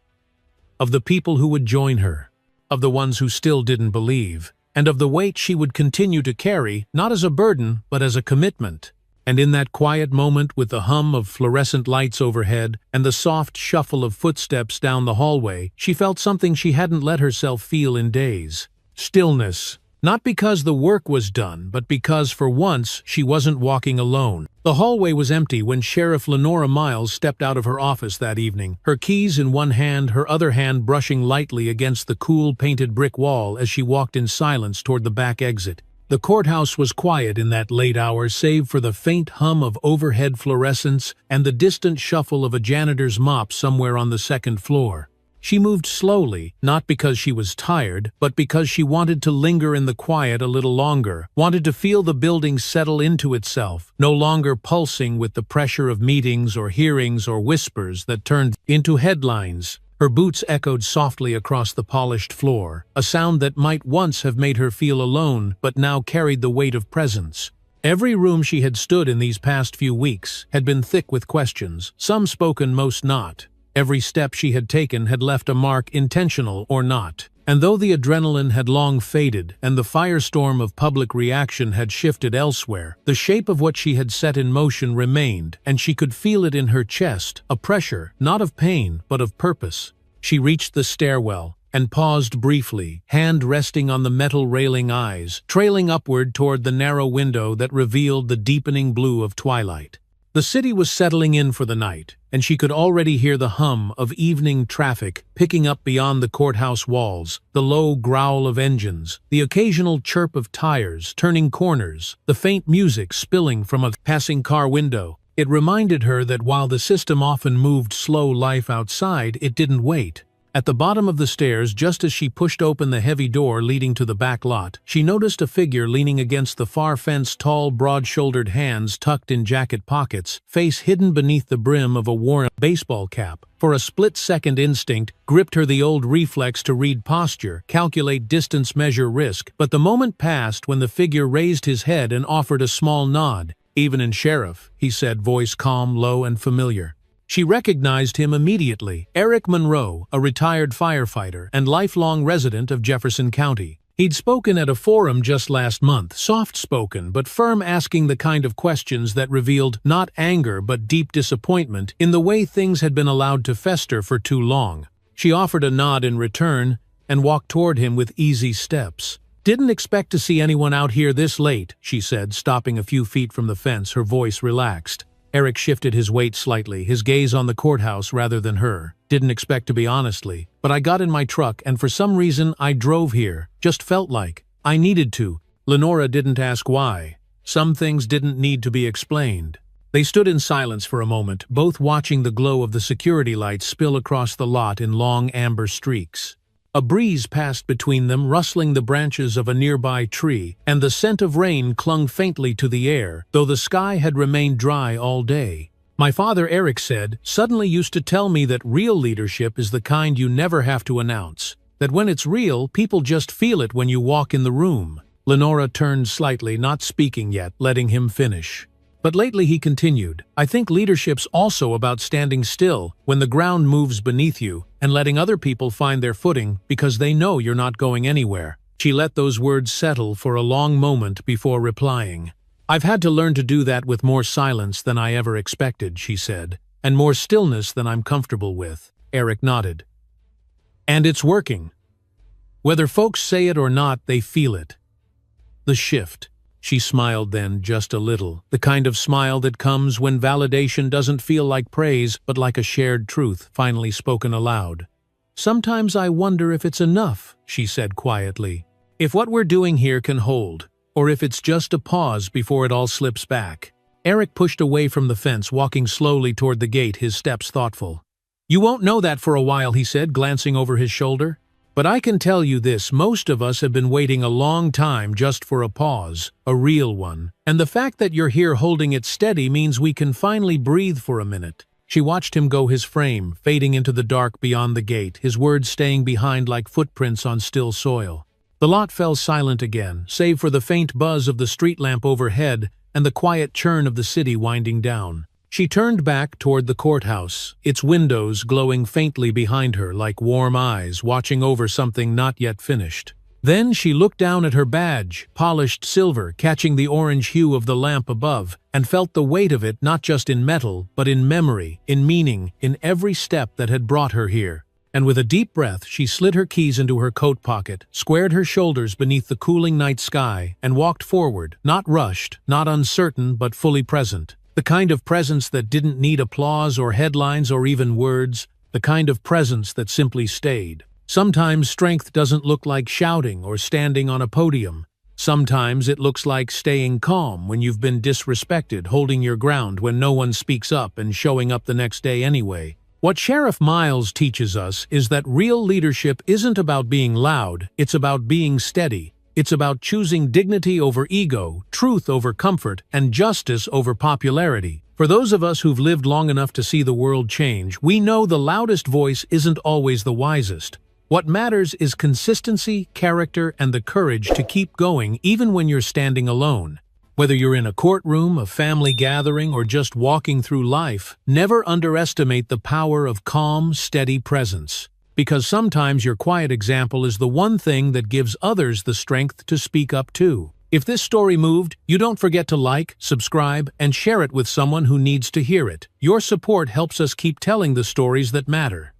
Of the people who would join her. Of the ones who still didn't believe. And of the weight she would continue to carry, not as a burden but as a commitment. And in that quiet moment, with the hum of fluorescent lights overhead and the soft shuffle of footsteps down the hallway, she felt something she hadn't let herself feel in days. Stillness. Not because the work was done, but because for once she wasn't walking alone. The hallway was empty when Sheriff Lenora Miles stepped out of her office that evening, her keys in one hand, her other hand brushing lightly against the cool painted brick wall as she walked in silence toward the back exit. The courthouse was quiet in that late hour, save for the faint hum of overhead fluorescents and the distant shuffle of a janitor's mop somewhere on the second floor. She moved slowly, not because she was tired, but because she wanted to linger in the quiet a little longer, wanted to feel the building settle into itself, no longer pulsing with the pressure of meetings or hearings or whispers that turned into headlines. Her boots echoed softly across the polished floor, a sound that might once have made her feel alone but now carried the weight of presence. Every room she had stood in these past few weeks had been thick with questions, some spoken, most not. Every step she had taken had left a mark, intentional or not. And though the adrenaline had long faded and the firestorm of public reaction had shifted elsewhere, the shape of what she had set in motion remained, and she could feel it in her chest, a pressure, not of pain, but of purpose. She reached the stairwell and paused briefly, hand resting on the metal railing, eyes trailing upward toward the narrow window that revealed the deepening blue of twilight. The city was settling in for the night, and she could already hear the hum of evening traffic picking up beyond the courthouse walls, the low growl of engines, the occasional chirp of tires turning corners, the faint music spilling from a passing car window. It reminded her that while the system often moved slow life outside, it didn't wait. At the bottom of the stairs, just as she pushed open the heavy door leading to the back lot, she noticed a figure leaning against the far fence, tall, broad-shouldered hands tucked in jacket pockets, face hidden beneath the brim of a worn baseball cap. For a split-second, instinct gripped her, the old reflex to read posture, calculate distance, measure risk, but the moment passed when the figure raised his head and offered a small nod. "Evenin', Sheriff," he said, voice calm, low, and familiar. She recognized him immediately. Eric Monroe, a retired firefighter and lifelong resident of Jefferson County. He'd spoken at a forum just last month, soft-spoken but firm, asking the kind of questions that revealed not anger but deep disappointment in the way things had been allowed to fester for too long. She offered a nod in return and walked toward him with easy steps. "Didn't expect to see anyone out here this late," she said, stopping a few feet from the fence, her voice relaxed. Eric shifted his weight slightly, his gaze on the courthouse rather than her. Didn't expect to be honestly, but I got in my truck and for some reason I drove here. Just felt like I needed to. Lenora didn't ask why. Some things didn't need to be explained. They stood in silence for a moment, both watching the glow of the security lights spill across the lot in long amber streaks. A breeze passed between them, rustling the branches of a nearby tree, and the scent of rain clung faintly to the air, though the sky had remained dry all day. My father, Eric said, suddenly used to tell me that real leadership is the kind you never have to announce. That when it's real, people just feel it when you walk in the room. Lenora turned slightly, not speaking yet, letting him finish. But lately he continued, I think leadership's also about standing still when the ground moves beneath you and letting other people find their footing because they know you're not going anywhere. She let those words settle for a long moment before replying. I've had to learn to do that with more silence than I ever expected, she said, and more stillness than I'm comfortable with. Eric nodded. And it's working. Whether folks say it or not, they feel it. The shift. She smiled then, just a little, the kind of smile that comes when validation doesn't feel like praise but like a shared truth finally spoken aloud. Sometimes I wonder if it's enough, she said quietly. If what we're doing here can hold, or if it's just a pause before it all slips back. Eric pushed away from the fence, walking slowly toward the gate, his steps thoughtful. You won't know that for a while, he said, glancing over his shoulder. But I can tell you this, most of us have been waiting a long time just for a pause, a real one. And the fact that you're here holding it steady means we can finally breathe for a minute. She watched him go, his frame fading into the dark beyond the gate, his words staying behind like footprints on still soil. The lot fell silent again, save for the faint buzz of the street lamp overhead and the quiet churn of the city winding down. She turned back toward the courthouse, its windows glowing faintly behind her like warm eyes watching over something not yet finished. Then she looked down at her badge, polished silver, catching the orange hue of the lamp above, and felt the weight of it not just in metal, but in memory, in meaning, in every step that had brought her here. And with a deep breath, she slid her keys into her coat pocket, squared her shoulders beneath the cooling night sky, and walked forward, not rushed, not uncertain, but fully present. The kind of presence that didn't need applause or headlines or even words, the kind of presence that simply stayed. Sometimes strength doesn't look like shouting or standing on a podium. Sometimes it looks like staying calm when you've been disrespected, holding your ground when no one speaks up, and showing up the next day anyway. What Sheriff Miles teaches us is that real leadership isn't about being loud, it's about being steady. It's about choosing dignity over ego, truth over comfort, and justice over popularity. For those of us who've lived long enough to see the world change, we know the loudest voice isn't always the wisest. What matters is consistency, character, and the courage to keep going even when you're standing alone. Whether you're in a courtroom, a family gathering, or just walking through life, never underestimate the power of calm, steady presence. Because sometimes your quiet example is the one thing that gives others the strength to speak up too. If this story moved, you don't forget to like, subscribe, and share it with someone who needs to hear it. Your support helps us keep telling the stories that matter.